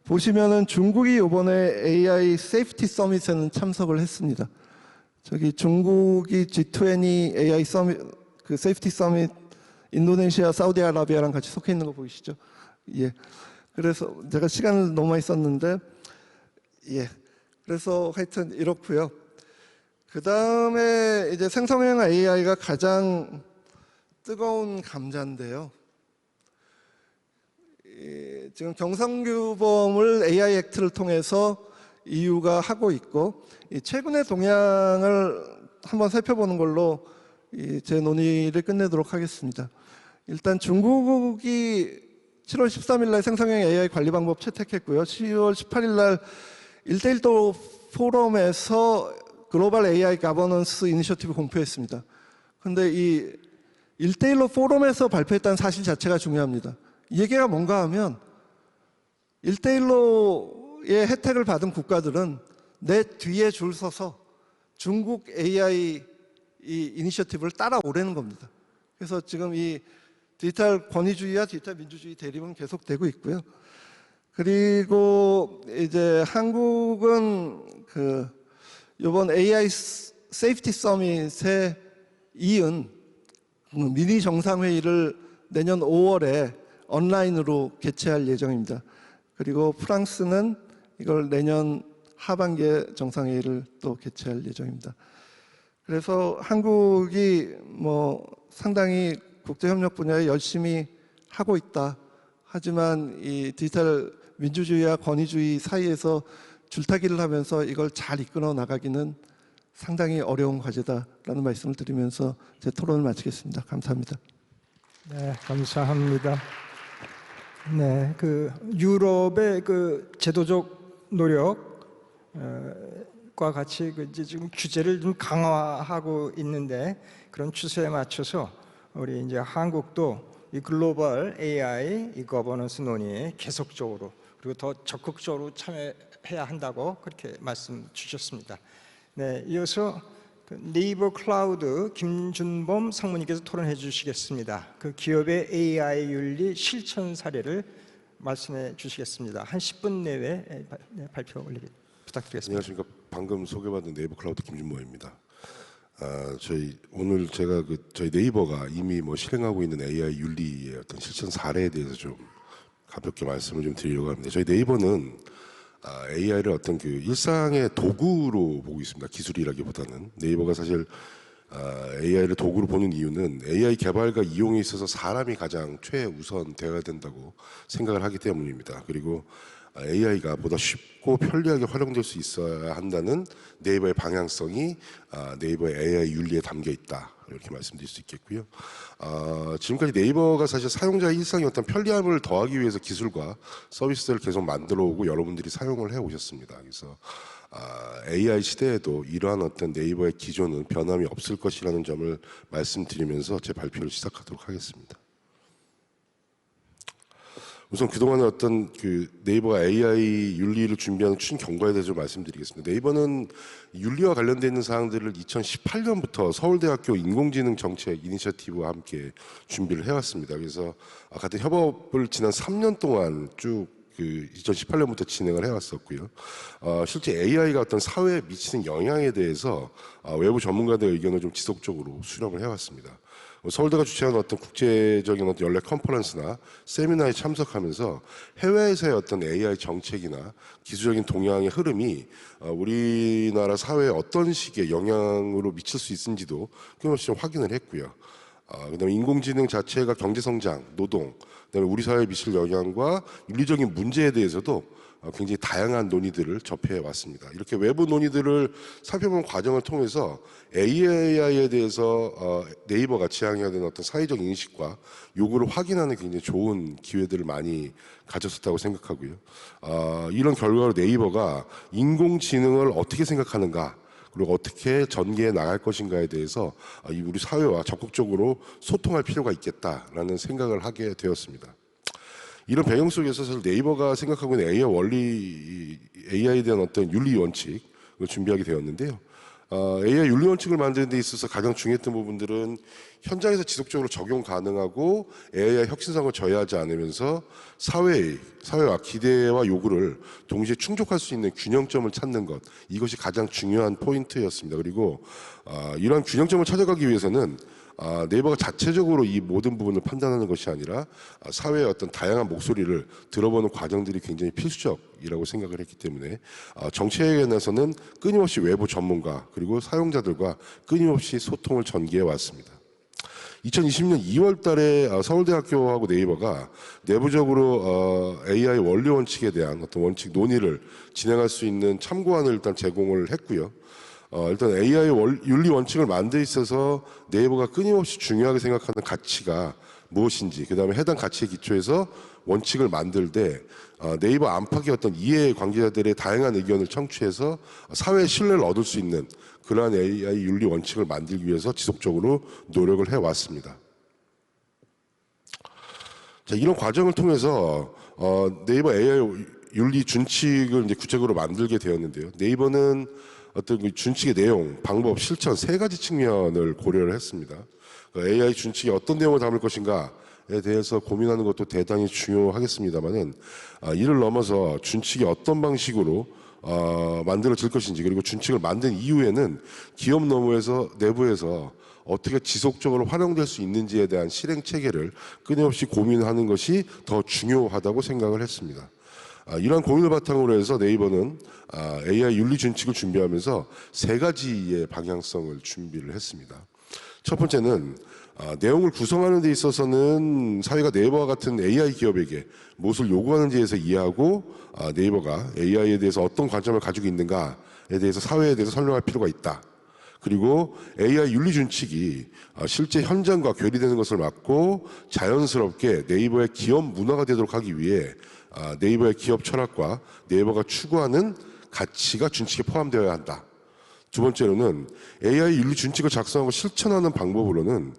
보시면은 중국이 이번에 AI 세이프티 서밋에는 참석을 했습니다. 저기 중국이 G20 AI 서밋, 그 세이프티 서밋, 인도네시아, 사우디아라비아랑 같이 속해 있는 거 보이시죠? 예. 그래서 제가 시간을 너무 많이 썼는데, 예. 그래서 하여튼 이렇고요. 그 다음에 이제 생성형 AI가 가장 뜨거운 감자인데요. 지금 경상규범을 AI 액트를 통해서 EU가 하고 있고, 최근의 동향을 한번 살펴보는 걸로 제 논의를 끝내도록 하겠습니다. 일단 중국이 7월 13일 날 생성형 AI 관리 방법 채택했고요. 10월 18일 날 1대1도 포럼에서 글로벌 AI 가버넌스 이니셔티브 공표했습니다. 근데 이 1대1로 포럼에서 발표했다는 사실 자체가 중요합니다. 이 얘기가 뭔가 하면 1대1로의 혜택을 받은 국가들은 내 뒤에 줄 서서 중국 AI 이 이니셔티브를 따라오려는 겁니다. 그래서 지금 이 디지털 권위주의와 디지털 민주주의 대립은 계속되고 있고요. 그리고 이제 한국은 그 이번 AI 세이프티 서밋에 이은 미니 정상회의를 내년 5월에 온라인으로 개최할 예정입니다. 그리고 프랑스는 이걸 내년 하반기에 정상회의를 또 개최할 예정입니다. 그래서 한국이 뭐 상당히 국제협력 분야에 열심히 하고 있다. 하지만 이 디지털 민주주의와 권위주의 사이에서 줄타기를 하면서 이걸 잘 이끌어 나가기는 상당히 어려운 과제다라는 말씀을 드리면서 제 토론을 마치겠습니다. 감사합니다. 네, 감사합니다. 네, 그 유럽의 그 제도적 노력과 같이 그 이제 지금 규제를 좀 강화하고 있는데 그런 추세에 맞춰서 우리 이제 한국도 이 글로벌 AI 이 거버넌스 논의에 계속적으로 그리고 더 적극적으로 참여해야 한다고 그렇게 말씀 주셨습니다. 네, 이어서 그 네이버 클라우드 김준범 상무님께서 토론해 주시겠습니다. 그 기업의 AI 윤리 실천 사례를 말씀해 주시겠습니다. 한 10분 내외 발표 올리기 부탁드리겠습니다. 안녕하십니까. 방금 소개받은 네이버 클라우드 김준모입니다. 오늘 제가 저희 네이버가 이미 뭐 실행하고 있는 AI 윤리의 어떤 실천 사례에 대해서 좀 가볍게 말씀을 좀 드리려고 합니다. 저희 네이버는 AI를 어떤 그 일상의 도구로 보고 있습니다. 기술이라기보다는. 네이버가 사실 AI를 도구로 보는 이유는 AI 개발과 이용에 있어서 사람이 가장 최우선 되어야 된다고 생각을 하기 때문입니다. 그리고 AI가 보다 쉽고 편리하게 활용될 수 있어야 한다는 네이버의 방향성이 네이버의 AI 윤리에 담겨 있다. 이렇게 말씀드릴 수 있겠고요. 지금까지 네이버가 사실 사용자의 일상의 어떤 편리함을 더하기 위해서 기술과 서비스들을 계속 만들어 오고 여러분들이 사용을 해 오셨습니다. 그래서 AI 시대에도 이러한 어떤 네이버의 기조는 변함이 없을 것이라는 점을 말씀드리면서 제 발표를 시작하도록 하겠습니다. 우선 그동안의 어떤 그 네이버가 AI 윤리를 준비하는 추진 경과에 대해서 좀 말씀드리겠습니다. 네이버는 윤리와 관련되어 있는 사항들을 2018년부터 서울대학교 인공지능 정책 이니셔티브와 함께 준비를 해왔습니다. 그래서 같은 협업을 지난 3년 동안 쭉 그 2018년부터 진행을 해왔었고요. 실제 AI가 어떤 사회에 미치는 영향에 대해서 외부 전문가들의 의견을 좀 지속적으로 수렴을 해왔습니다. 서울대가 주최하는 어떤 국제적인 어떤 연례 컨퍼런스나 세미나에 참석하면서 해외에서의 어떤 AI 정책이나 기술적인 동향의 흐름이 우리나라 사회에 어떤 식의 영향으로 미칠 수 있는지도 끊임없이 좀 확인을 했고요. 그다음에 인공지능 자체가 경제성장, 노동, 그다음에 우리 사회에 미칠 영향과 윤리적인 문제에 대해서도 굉장히 다양한 논의들을 접해 왔습니다. 이렇게 외부 논의들을 살펴본 과정을 통해서 AI에 대해서 네이버가 지향해야 되는 어떤 사회적 인식과 요구를 확인하는 굉장히 좋은 기회들을 많이 가졌었다고 생각하고요. 이런 결과로 네이버가 인공지능을 어떻게 생각하는가 그리고 어떻게 전개해 나갈 것인가에 대해서 우리 사회와 적극적으로 소통할 필요가 있겠다라는 생각을 하게 되었습니다. 이런 배경 속에서 사실 네이버가 생각하고 있는 AI 원리, AI에 대한 어떤 윤리 원칙을 준비하게 되었는데요. AI 윤리 원칙을 만드는 데 있어서 가장 중요했던 부분들은 현장에서 지속적으로 적용 가능하고 AI의 혁신성을 저해하지 않으면서 사회와 기대와 요구를 동시에 충족할 수 있는 균형점을 찾는 것, 이것이 가장 중요한 포인트였습니다. 그리고 이러한 균형점을 찾아가기 위해서는 네이버가 자체적으로 이 모든 부분을 판단하는 것이 아니라 사회의 어떤 다양한 목소리를 들어보는 과정들이 굉장히 필수적이라고 생각을 했기 때문에 정책에 대해서는 끊임없이 외부 전문가 그리고 사용자들과 끊임없이 소통을 전개해 왔습니다. 2020년 2월 달에 서울대학교하고 네이버가 내부적으로 AI 원리 원칙에 대한 어떤 원칙 논의를 진행할 수 있는 참고안을 일단 제공을 했고요. 일단 AI 윤리 원칙을 만들어 있어서 네이버가 끊임없이 중요하게 생각하는 가치가 무엇인지, 그 다음에 해당 가치에 기초해서 원칙을 만들 때 네이버 안팎의 어떤 이해 관계자들의 다양한 의견을 청취해서 사회의 신뢰를 얻을 수 있는 그러한 AI 윤리 원칙을 만들기 위해서 지속적으로 노력을 해왔습니다. 자, 이런 과정을 통해서 네이버 AI 윤리 준칙을 이제 구체적으로 만들게 되었는데요. 네이버는 어떤 그 준칙의 내용, 방법, 실천 세 가지 측면을 고려를 했습니다. AI 준칙이 어떤 내용을 담을 것인가, 대해서 고민하는 것도 대단히 중요하겠습니다만은 이를 넘어서 준칙이 어떤 방식으로 만들어질 것인지, 그리고 준칙을 만든 이후에는 기업 내부에서 어떻게 지속적으로 활용될 수 있는지에 대한 실행 체계를 끊임없이 고민하는 것이 더 중요하다고 생각을 했습니다. 이러한 고민을 바탕으로 해서 네이버는 AI 윤리 준칙을 준비하면서 3가지의 방향성을 준비를 했습니다. 첫 번째는 내용을 구성하는 데 있어서는 사회가 네이버와 같은 AI 기업에게 무엇을 요구하는지에서 이해하고 네이버가 AI에 대해서 어떤 관점을 가지고 있는가에 대해서 사회에 대해서 설명할 필요가 있다. 그리고 AI 윤리 준칙이 실제 현장과 괴리되는 것을 막고 자연스럽게 네이버의 기업 문화가 되도록 하기 위해 네이버의 기업 철학과 네이버가 추구하는 가치가 준칙에 포함되어야 한다. 두 번째로는 AI 윤리 준칙을 작성하고 실천하는 방법으로는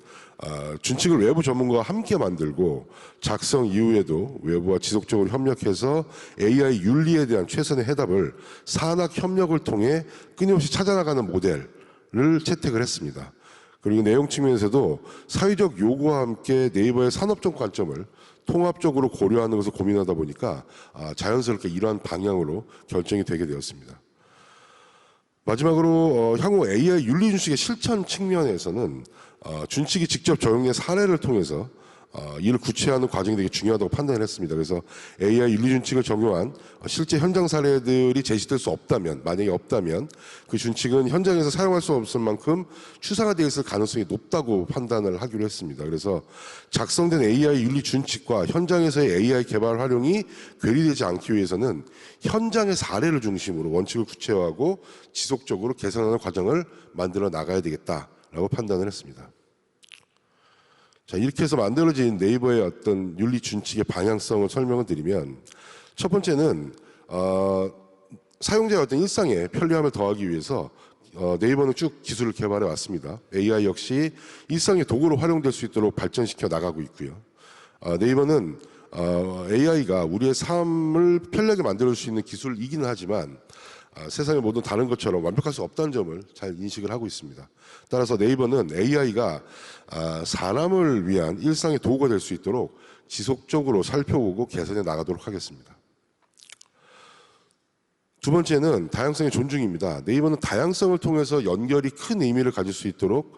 준칙을 외부 전문가와 함께 만들고 작성 이후에도 외부와 지속적으로 협력해서 AI 윤리에 대한 최선의 해답을 산학 협력을 통해 끊임없이 찾아나가는 모델을 채택을 했습니다. 그리고 내용 측면에서도 사회적 요구와 함께 네이버의 산업적 관점을 통합적으로 고려하는 것을 고민하다 보니까 자연스럽게 이러한 방향으로 결정이 되게 되었습니다. 마지막으로 향후 AI 윤리 준칙의 실천 측면에서는 준칙이 직접 적용된 사례를 통해서 이를 구체화하는 과정이 되게 중요하다고 판단을 했습니다. 그래서 AI 윤리 준칙을 적용한 실제 현장 사례들이 제시될 수 없다면, 만약에 없다면 그 준칙은 현장에서 사용할 수 없을 만큼 추상화되어 있을 가능성이 높다고 판단을 하기로 했습니다. 그래서 작성된 AI 윤리 준칙과 현장에서의 AI 개발 활용이 괴리되지 않기 위해서는 현장의 사례를 중심으로 원칙을 구체화하고 지속적으로 개선하는 과정을 만들어 나가야 되겠다라고 판단을 했습니다. 자, 이렇게 해서 만들어진 네이버의 어떤 윤리 준칙의 방향성을 설명을 드리면, 첫 번째는 사용자의 어떤 일상에 편리함을 더하기 위해서 네이버는 쭉 기술을 개발해 왔습니다. AI 역시 일상의 도구로 활용될 수 있도록 발전시켜 나가고 있고요. 네이버는 AI가 우리의 삶을 편리하게 만들 수 있는 기술이기는 하지만 세상의 모든 다른 것처럼 완벽할 수 없다는 점을 잘 인식을 하고 있습니다. 따라서 네이버는 AI가 사람을 위한 일상의 도구가 될 수 있도록 지속적으로 살펴보고 개선해 나가도록 하겠습니다. 두 번째는 다양성의 존중입니다. 네이버는 다양성을 통해서 연결이 큰 의미를 가질 수 있도록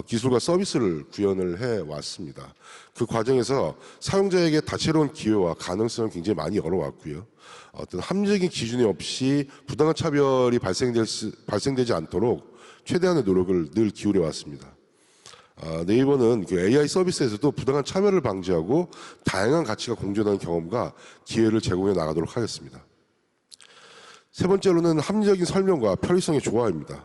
기술과 서비스를 구현을 해왔습니다. 그 과정에서 사용자에게 다채로운 기회와 가능성을 굉장히 많이 열어왔고요. 어떤 합리적인 기준이 없이 부당한 차별이 발생되지 않도록 최대한의 노력을 늘 기울여 왔습니다. 네이버는 그 AI 서비스에서도 부당한 차별을 방지하고 다양한 가치가 공존하는 경험과 기회를 제공해 나가도록 하겠습니다. 세 번째로는 합리적인 설명과 편의성의 조화입니다.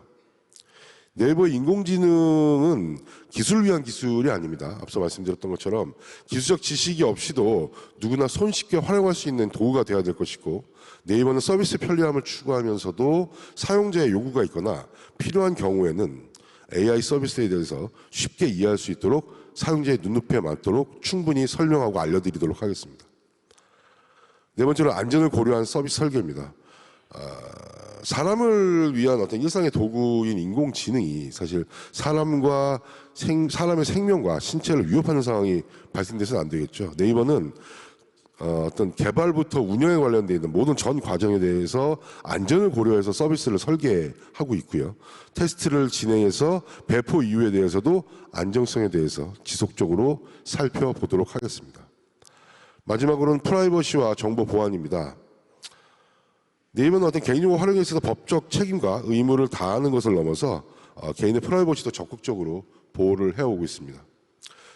네이버의 인공지능은 기술을 위한 기술이 아닙니다. 앞서 말씀드렸던 것처럼 기술적 지식이 없이도 누구나 손쉽게 활용할 수 있는 도구가 되어야 될 것이고, 네이버는 서비스 편리함을 추구하면서도 사용자의 요구가 있거나 필요한 경우에는 AI 서비스에 대해서 쉽게 이해할 수 있도록 사용자의 눈높이에 맞도록 충분히 설명하고 알려드리도록 하겠습니다. 네 번째로 안전을 고려한 서비스 설계입니다. 사람을 위한 어떤 일상의 도구인 인공지능이 사실 사람의 생명과 신체를 위협하는 상황이 발생돼서는 안 되겠죠. 네이버는 어떤 개발부터 운영에 관련되어 있는 모든 전 과정에 대해서 안전을 고려해서 서비스를 설계하고 있고요. 테스트를 진행해서 배포 이후에 대해서도 안정성에 대해서 지속적으로 살펴보도록 하겠습니다. 마지막으로는 프라이버시와 정보 보안입니다. 네이버는 어떤 개인정보 활용에 있어서 법적 책임과 의무를 다하는 것을 넘어서 개인의 프라이버시도 적극적으로 보호를 해오고 있습니다.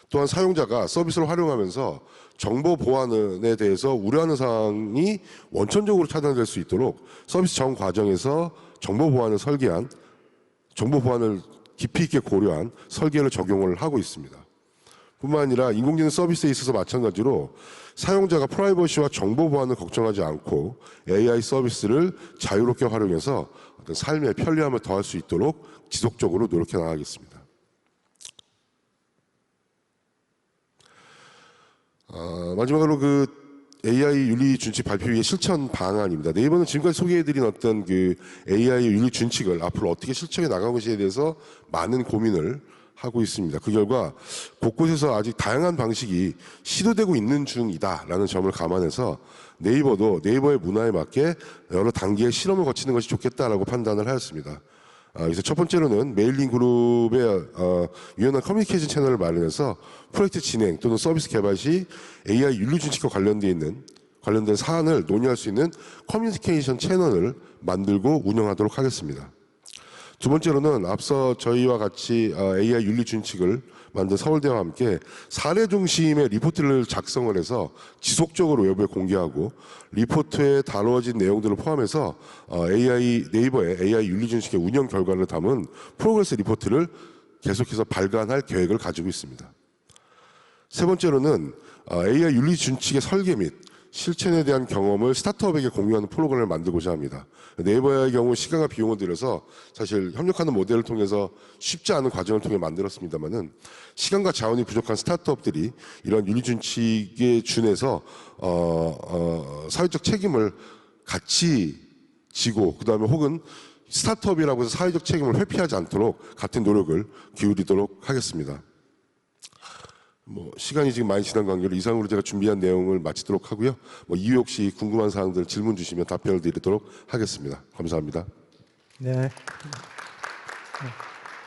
또한 사용자가 서비스를 활용하면서 정보 보안에 대해서 우려하는 사항이 원천적으로 차단될 수 있도록 서비스 전 과정에서 정보 보안을 깊이 있게 고려한 설계를 적용을 하고 있습니다. 뿐만 아니라 인공지능 서비스에 있어서 마찬가지로 사용자가 프라이버시와 정보 보안을 걱정하지 않고 AI 서비스를 자유롭게 활용해서 어떤 삶의 편리함을 더할 수 있도록 지속적으로 노력해 나가겠습니다. 마지막으로 그 AI 윤리 준칙 발표 위의 실천 방안입니다. 네이버는 지금까지 소개해드린 어떤 그 AI 윤리 준칙을 앞으로 어떻게 실천해 나갈 것에 대해서 많은 고민을 하고 있습니다. 그 결과 곳곳에서 아직 다양한 방식이 시도되고 있는 중이다라는 점을 감안해서 네이버도 네이버의 문화에 맞게 여러 단계의 실험을 거치는 것이 좋겠다라고 판단을 하였습니다. 그래서 첫 번째로는 메일링 그룹의 유연한 커뮤니케이션 채널을 마련해서 프로젝트 진행 또는 서비스 개발 시 AI 윤리 준칙과 관련된 사안을 논의할 수 있는 커뮤니케이션 채널을 만들고 운영하도록 하겠습니다. 두 번째로는 앞서 저희와 같이 AI 윤리 준칙을 만든 서울대와 함께 사례 중심의 리포트를 작성을 해서 지속적으로 외부에 공개하고 리포트에 다루어진 내용들을 포함해서 네이버의 AI 윤리 준칙의 운영 결과를 담은 프로그레스 리포트를 계속해서 발간할 계획을 가지고 있습니다. 세 번째로는 AI 윤리 준칙의 설계 및 실천에 대한 경험을 스타트업에게 공유하는 프로그램을 만들고자 합니다. 네이버의 경우 시간과 비용을 들여서 사실 협력하는 모델을 통해서 쉽지 않은 과정을 통해 만들었습니다만은 시간과 자원이 부족한 스타트업들이 이런 윤리준칙에 준해서 사회적 책임을 같이 지고 그다음에 혹은 스타트업이라고 해서 사회적 책임을 회피하지 않도록 같은 노력을 기울이도록 하겠습니다. 시간이 지금 많이 지난 관계로 이상으로 제가 준비한 내용을 마치도록 하고요. 이후 혹시 궁금한 사항들 질문 주시면 답변을 드리도록 하겠습니다. 감사합니다. 네.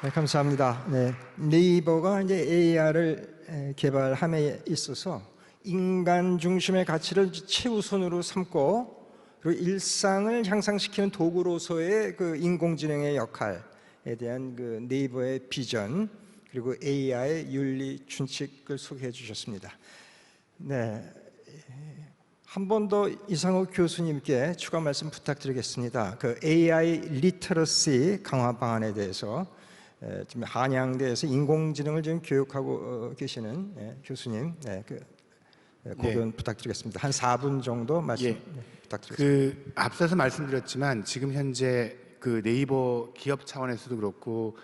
네, 감사합니다. 네, 네이버가 이제 AR을 개발함에 있어서 인간 중심의 가치를 최우선으로 삼고 그리고 일상을 향상시키는 도구로서의 그 인공지능의 역할에 대한 그 네이버의 비전 그리고 AI 윤리 준칙을 소개해 주셨습니다. 네, 한 번 더 이상욱 교수님께 추가 말씀 부탁드리겠습니다. 그 AI 리터러시 강화 방안에 대해서 지금 한양대에서 인공지능을 지금 교육하고 계시는 교수님, 고견 부탁드리겠습니다. 한 4분 정도 말씀 부탁드리겠습니다. 앞서서 말씀드렸지만 지금 현재 그 네이버 기업 차원에서도 그렇고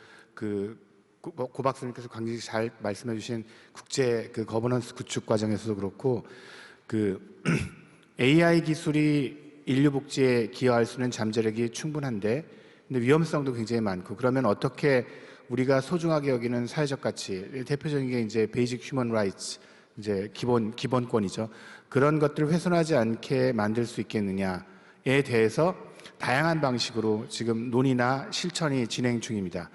고 박사님께서 굉장히 잘 말씀해주신 국제 그 거버넌스 구축 과정에서도 그렇고 AI 기술이 인류 복지에 기여할 수 있는 잠재력이 충분한데, 근데 위험성도 굉장히 많고, 그러면 어떻게 우리가 소중하게 여기는 사회적 가치, 대표적인 게 이제 베이직 휴먼 라이츠, 이제 기본권이죠. 그런 것들을 훼손하지 않게 만들 수 있겠느냐에 대해서 다양한 방식으로 지금 논의나 실천이 진행 중입니다.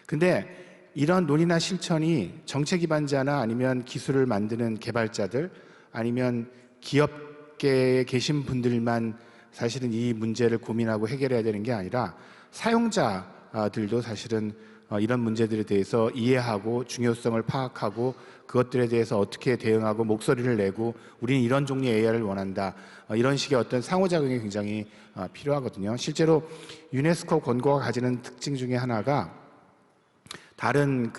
근데 이런 논의나 실천이 정책 기반자나 아니면 기술을 만드는 개발자들 아니면 기업계에 계신 분들만 사실은 이 문제를 고민하고 해결해야 되는 게 아니라 사용자들도 사실은 이런 문제들에 대해서 이해하고 중요성을 파악하고 그것들에 대해서 어떻게 대응하고 목소리를 내고 우리는 이런 종류의 AI를 원한다. 이런 식의 어떤 상호작용이 굉장히 필요하거든요. 실제로 유네스코 권고가 가지는 특징 중에 하나가 다른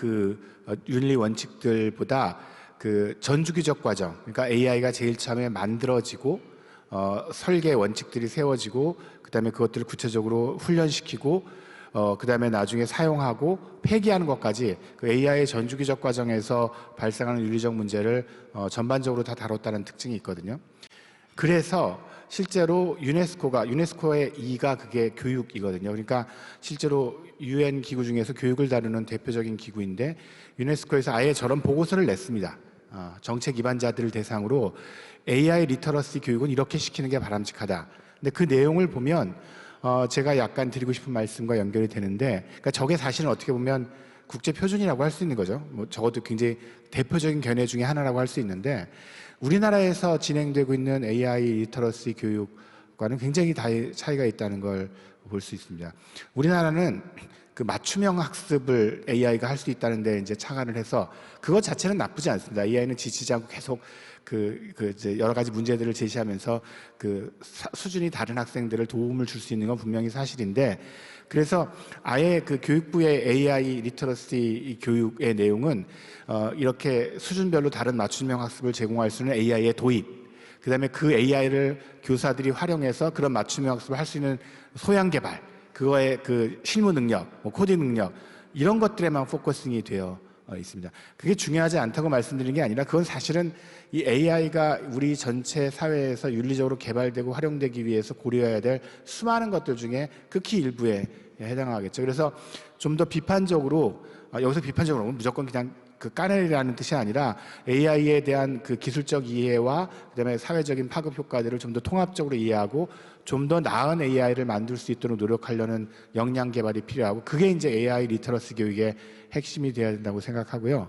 윤리 원칙들보다 전주기적 과정, 그러니까 AI가 제일 처음에 만들어지고 설계 원칙들이 세워지고 그다음에 그것들을 구체적으로 훈련시키고 그다음에 나중에 사용하고 폐기하는 것까지 그 AI의 전주기적 과정에서 발생하는 윤리적 문제를 전반적으로 다 다뤘다는 특징이 있거든요. 그래서 실제로 유네스코의 E가 그게 교육이거든요. 그러니까 실제로 UN 기구 중에서 교육을 다루는 대표적인 기구인데 유네스코에서 아예 저런 보고서를 냈습니다. 정책 기반자들을 대상으로 AI 리터러시 교육은 이렇게 시키는 게 바람직하다. 근데 그 내용을 보면 제가 약간 드리고 싶은 말씀과 연결이 되는데, 그러니까 저게 사실은 어떻게 보면 국제 표준이라고 할 수 있는 거죠. 적어도 굉장히 대표적인 견해 중에 하나라고 할 수 있는데, 우리나라에서 진행되고 있는 AI 리터러시 교육과는 굉장히 차이가 있다는 걸 볼 수 있습니다. 우리나라는 그 맞춤형 학습을 AI가 할 수 있다는데 이제 착안을 해서 그것 자체는 나쁘지 않습니다. AI는 지치지 않고 계속 이제 여러 가지 문제들을 제시하면서 수준이 다른 학생들을 도움을 줄 수 있는 건 분명히 사실인데, 그래서 아예 그 교육부의 AI 리터러시 교육의 내용은 이렇게 수준별로 다른 맞춤형 학습을 제공할 수 있는 AI의 도입, 그 다음에 그 AI를 교사들이 활용해서 그런 맞춤형 학습을 할 수 있는 소양 개발, 그거의 그 실무 능력, 코딩 능력, 이런 것들에만 포커싱이 되어 있습니다. 그게 중요하지 않다고 말씀드리는 게 아니라 그건 사실은 이 AI가 우리 전체 사회에서 윤리적으로 개발되고 활용되기 위해서 고려해야 될 수많은 것들 중에 극히 일부에 해당하겠죠. 그래서 좀 더 비판적으로, 여기서 비판적으로 무조건 그냥 그 까내리라는 뜻이 아니라 AI에 대한 그 기술적 이해와 그다음에 사회적인 파급 효과들을 좀 더 통합적으로 이해하고 좀 더 나은 AI를 만들 수 있도록 노력하려는 역량 개발이 필요하고, 그게 이제 AI 리터러시 교육의 핵심이 되어야 된다고 생각하고요.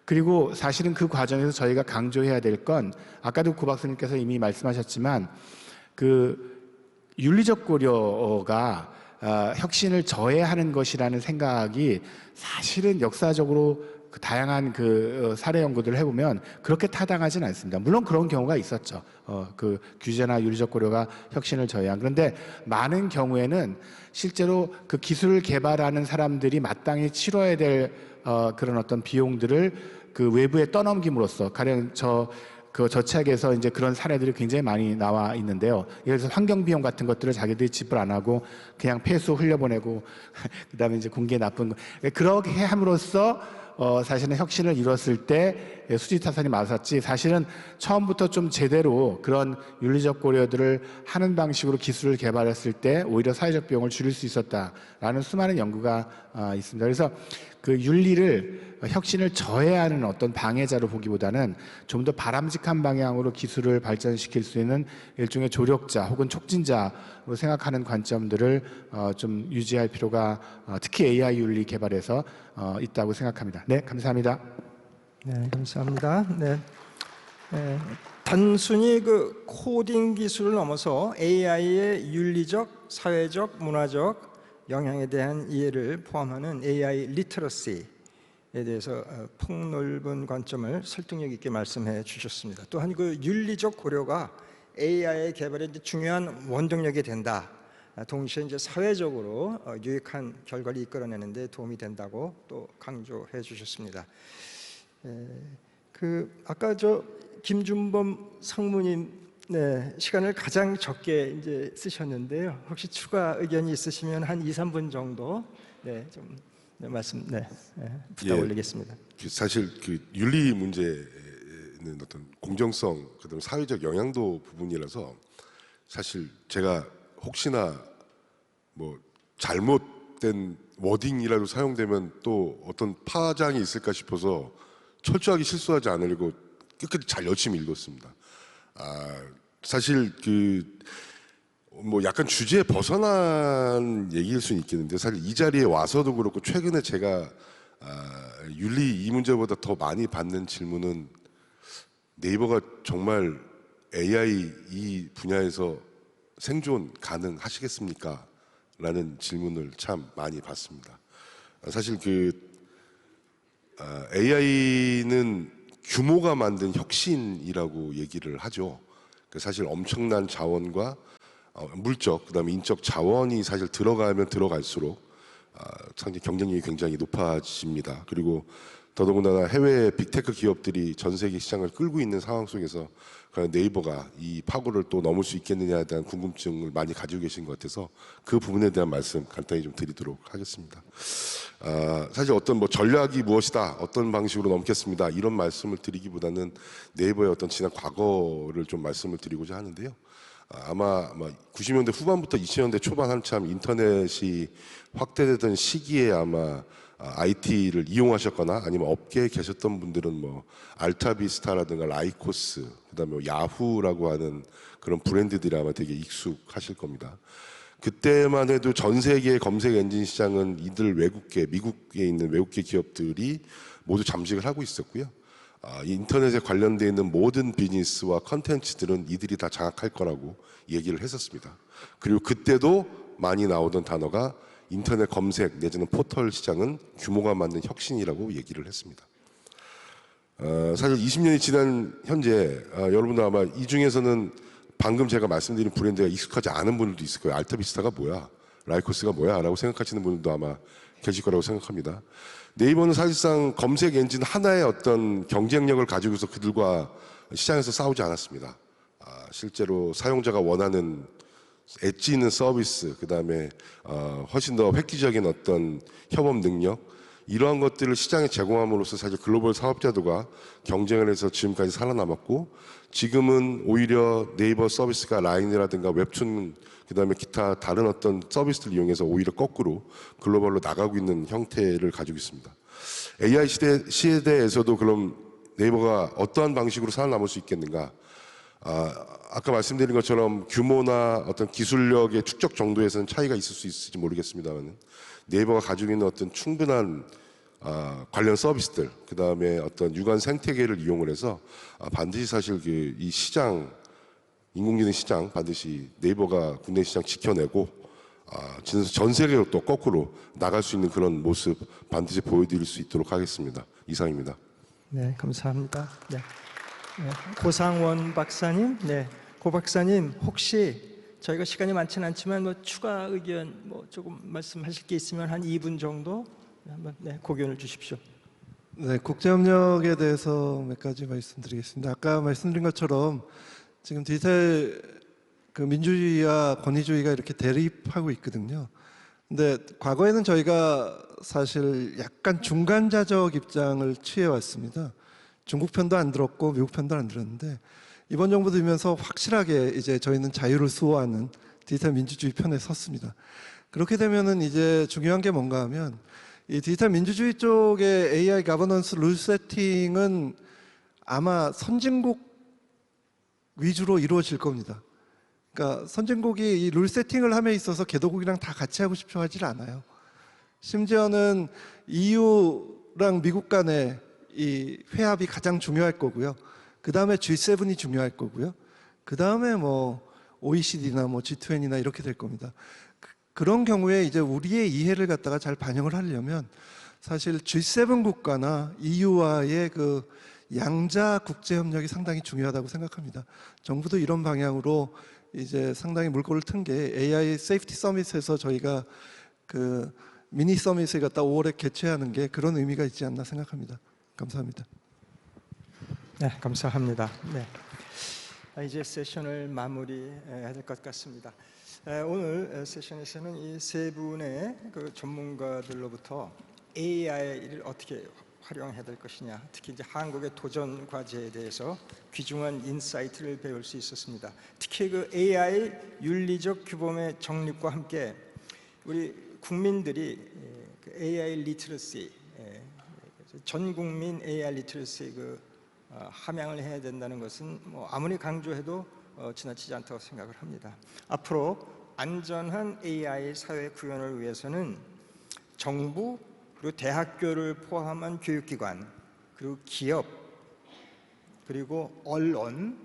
그리고 사실은 그 과정에서 저희가 강조해야 될 건, 아까도 고 박사님께서 이미 말씀하셨지만 그 윤리적 고려가 혁신을 저해하는 것이라는 생각이 사실은 역사적으로 그 다양한 그 사례 연구들을 해보면 그렇게 타당하지는 않습니다. 물론 그런 경우가 있었죠. 그 규제나 윤리적 고려가 혁신을 저해한. 그런데 많은 경우에는 실제로 그 기술을 개발하는 사람들이 마땅히 치러야 될 그런 어떤 비용들을 그 외부에 떠넘김으로써, 가령 저 책에서 이제 그런 사례들이 굉장히 많이 나와 있는데요. 예를 들어서 환경 비용 같은 것들을 자기들이 지불 안 하고 그냥 폐수 흘려보내고 그다음에 이제 공기에 나쁜 거, 그렇게 함으로써 사실은 혁신을 이뤘을 때 수지타산이 맞았지, 사실은 처음부터 좀 제대로 그런 윤리적 고려들을 하는 방식으로 기술을 개발했을 때 오히려 사회적 비용을 줄일 수 있었다라는 수많은 연구가 있습니다. 그래서 그 윤리를, 혁신을 저해하는 어떤 방해자로 보기보다는 좀 더 바람직한 방향으로 기술을 발전시킬 수 있는 일종의 조력자 혹은 촉진자로 생각하는 관점들을 좀 유지할 필요가 특히 AI 윤리 개발에서 있다고 생각합니다. 네, 감사합니다. 네, 감사합니다. 네. 단순히 그 코딩 기술을 넘어서 AI의 윤리적, 사회적, 문화적 영향에 대한 이해를 포함하는 AI 리터러시에 대해서 폭넓은 관점을 설득력 있게 말씀해 주셨습니다. 또한 그 윤리적 고려가 AI 개발의 이제 중요한 원동력이 된다. 동시에 이제 사회적으로 유익한 결과를 이끌어내는 데 도움이 된다고 또 강조해 주셨습니다. 아까 김준범 상무님, 네, 시간을 가장 적게 이제 쓰셨는데요. 혹시 추가 의견이 있으시면 한 2, 3분 정도 좀 말씀 부탁 올리겠습니다. 사실 그 윤리 문제는 어떤 공정성, 그다음에 사회적 영향도 부분이라서 사실 제가 혹시나 뭐 잘못된 워딩이라도 사용되면 또 어떤 파장이 있을까 싶어서 철저하게 실수하지 않으려고 끝까지 잘 열심히 읽었습니다. 사실 뭐 약간 주제에 벗어난 얘기일 수는 있겠는데, 사실 이 자리에 와서도 그렇고 최근에 제가 윤리 이 문제보다 더 많이 받는 질문은 네이버가 정말 AI 이 분야에서 생존 가능하시겠습니까? 라는 질문을 참 많이 받습니다. 사실 AI는 규모가 만든 혁신이라고 얘기를 하죠. 사실 엄청난 자원과 물적, 그다음에 인적 자원이 사실 들어가면 들어갈수록 상당히 경쟁력이 굉장히 높아집니다. 그리고 더더군다나 해외 빅테크 기업들이 전 세계 시장을 끌고 있는 상황 속에서 과연 네이버가 이 파고를 또 넘을 수 있겠느냐에 대한 궁금증을 많이 가지고 계신 것 같아서 그 부분에 대한 말씀 간단히 좀 드리도록 하겠습니다. 사실 어떤 뭐 전략이 무엇이다, 어떤 방식으로 넘겠습니다, 이런 말씀을 드리기보다는 네이버의 어떤 지난 과거를 좀 말씀을 드리고자 하는데요. 아마 90년대 후반부터 2000년대 초반 한참 인터넷이 확대되던 시기에 아마 IT를 이용하셨거나 아니면 업계에 계셨던 분들은 뭐 알타비스타라든가 라이코스, 그다음에 야후라고 하는 그런 브랜드들이 아마 되게 익숙하실 겁니다. 그때만 해도 전 세계의 검색 엔진 시장은 이들 외국계, 미국에 있는 외국계 기업들이 모두 잠식을 하고 있었고요. 인터넷에 관련되어 있는 모든 비즈니스와 컨텐츠들은 이들이 다 장악할 거라고 얘기를 했었습니다. 그리고 그때도 많이 나오던 단어가 인터넷 검색 내지는 포털 시장은 규모가 맞는 혁신이라고 얘기를 했습니다. 사실 20년이 지난 현재 여러분들 아마 이 중에서는 방금 제가 말씀드린 브랜드가 익숙하지 않은 분들도 있을 거예요. 알타비스타가 뭐야? 라이코스가 뭐야? 라고 생각하시는 분들도 아마 계실 거라고 생각합니다. 네이버는 사실상 검색 엔진 하나의 어떤 경쟁력을 가지고서 그들과 시장에서 싸우지 않았습니다. 실제로 사용자가 원하는 엣지 있는 서비스, 그 다음에 훨씬 더 획기적인 어떤 협업 능력, 이러한 것들을 시장에 제공함으로써 사실 글로벌 사업자들과 경쟁을 해서 지금까지 살아남았고, 지금은 오히려 네이버 서비스가 라인이라든가 웹툰, 그다음에 기타 다른 어떤 서비스를 이용해서 오히려 거꾸로 글로벌로 나가고 있는 형태를 가지고 있습니다. AI 시대에서도 그럼 네이버가 어떠한 방식으로 살아남을 수 있겠는가? 아까 말씀드린 것처럼 규모나 어떤 기술력의 축적 정도에서는 차이가 있을 수 있을지 모르겠습니다만, 네이버가 가지고 있는 어떤 충분한 관련 서비스들, 그 다음에 어떤 유관 생태계를 이용을 해서 반드시 사실 이 시장, 인공지능 시장 반드시 네이버가 국내 시장 지켜내고 전 세계로 또 거꾸로 나갈 수 있는 그런 모습 반드시 보여드릴 수 있도록 하겠습니다. 이상입니다. 네, 감사합니다. 네. 네, 고상원 박사님, 네, 고 박사님 혹시 저희가 시간이 많지는 않지만 뭐 추가 의견 뭐 조금 말씀하실 게 있으면 한 2분 정도 한번 고견을 주십시오. 네, 국제협력에 대해서 몇 가지 말씀드리겠습니다. 아까 말씀드린 것처럼 지금 디지털 민주주의와 권위주의가 이렇게 대립하고 있거든요. 근데 과거에는 저희가 사실 약간 중간자적 입장을 취해왔습니다. 중국 편도 안 들었고 미국 편도 안 들었는데, 이번 정부 들면서 확실하게 이제 저희는 자유를 수호하는 디지털 민주주의 편에 섰습니다. 그렇게 되면은 이제 중요한 게 뭔가 하면, 이 디지털 민주주의 쪽의 AI 가버넌스 룰 세팅은 아마 선진국 위주로 이루어질 겁니다. 그러니까 선진국이 이 룰 세팅을 함에 있어서 개도국이랑 다 같이 하고 싶어 하질 않아요. 심지어는 EU랑 미국 간의 이 회합이 가장 중요할 거고요. 그 다음에 G7이 중요할 거고요. 그 다음에 뭐 OECD나 뭐 G20나 이렇게 될 겁니다. 그런 경우에 이제 우리의 이해를 갖다가 잘 반영을 하려면 사실 G7 국가나 EU와의 그 양자 국제 협력이 상당히 중요하다고 생각합니다. 정부도 이런 방향으로 이제 상당히 물꼬를 튼 게 AI 세이프티 서밋에서 저희가 그 미니 서밋을 갖다 5월에 개최하는 게 그런 의미가 있지 않나 생각합니다. 감사합니다. 네, 감사합니다. 네, 이제 세션을 마무리해야 될 것 같습니다. 오늘 세션에서는 이 세 분의 그 전문가들로부터 AI를 어떻게 활용해야 될 것이냐, 특히 이제 한국의 도전 과제에 대해서 귀중한 인사이트를 배울 수 있었습니다. 특히 그 AI 윤리적 규범의 정립과 함께 우리 국민들이 그 AI 리터러시, 전 국민 AI 리터러시 함양을 해야 된다는 것은 뭐 아무리 강조해도 지나치지 않다고 생각을 합니다. 앞으로 안전한 AI 사회 구현을 위해서는 정부 그리고 대학교를 포함한 교육기관, 그리고 기업, 그리고 언론,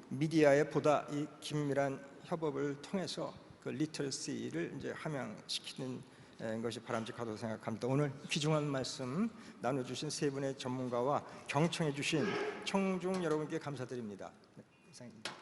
미디어의 보다 이 긴밀한 협업을 통해서 그 리터러시를 이제 함양시키는 것이 바람직하다고 생각합니다. 오늘 귀중한 말씀 나눠주신 세 분의 전문가와 경청해 주신 청중 여러분께 감사드립니다. 네, 이상입니다.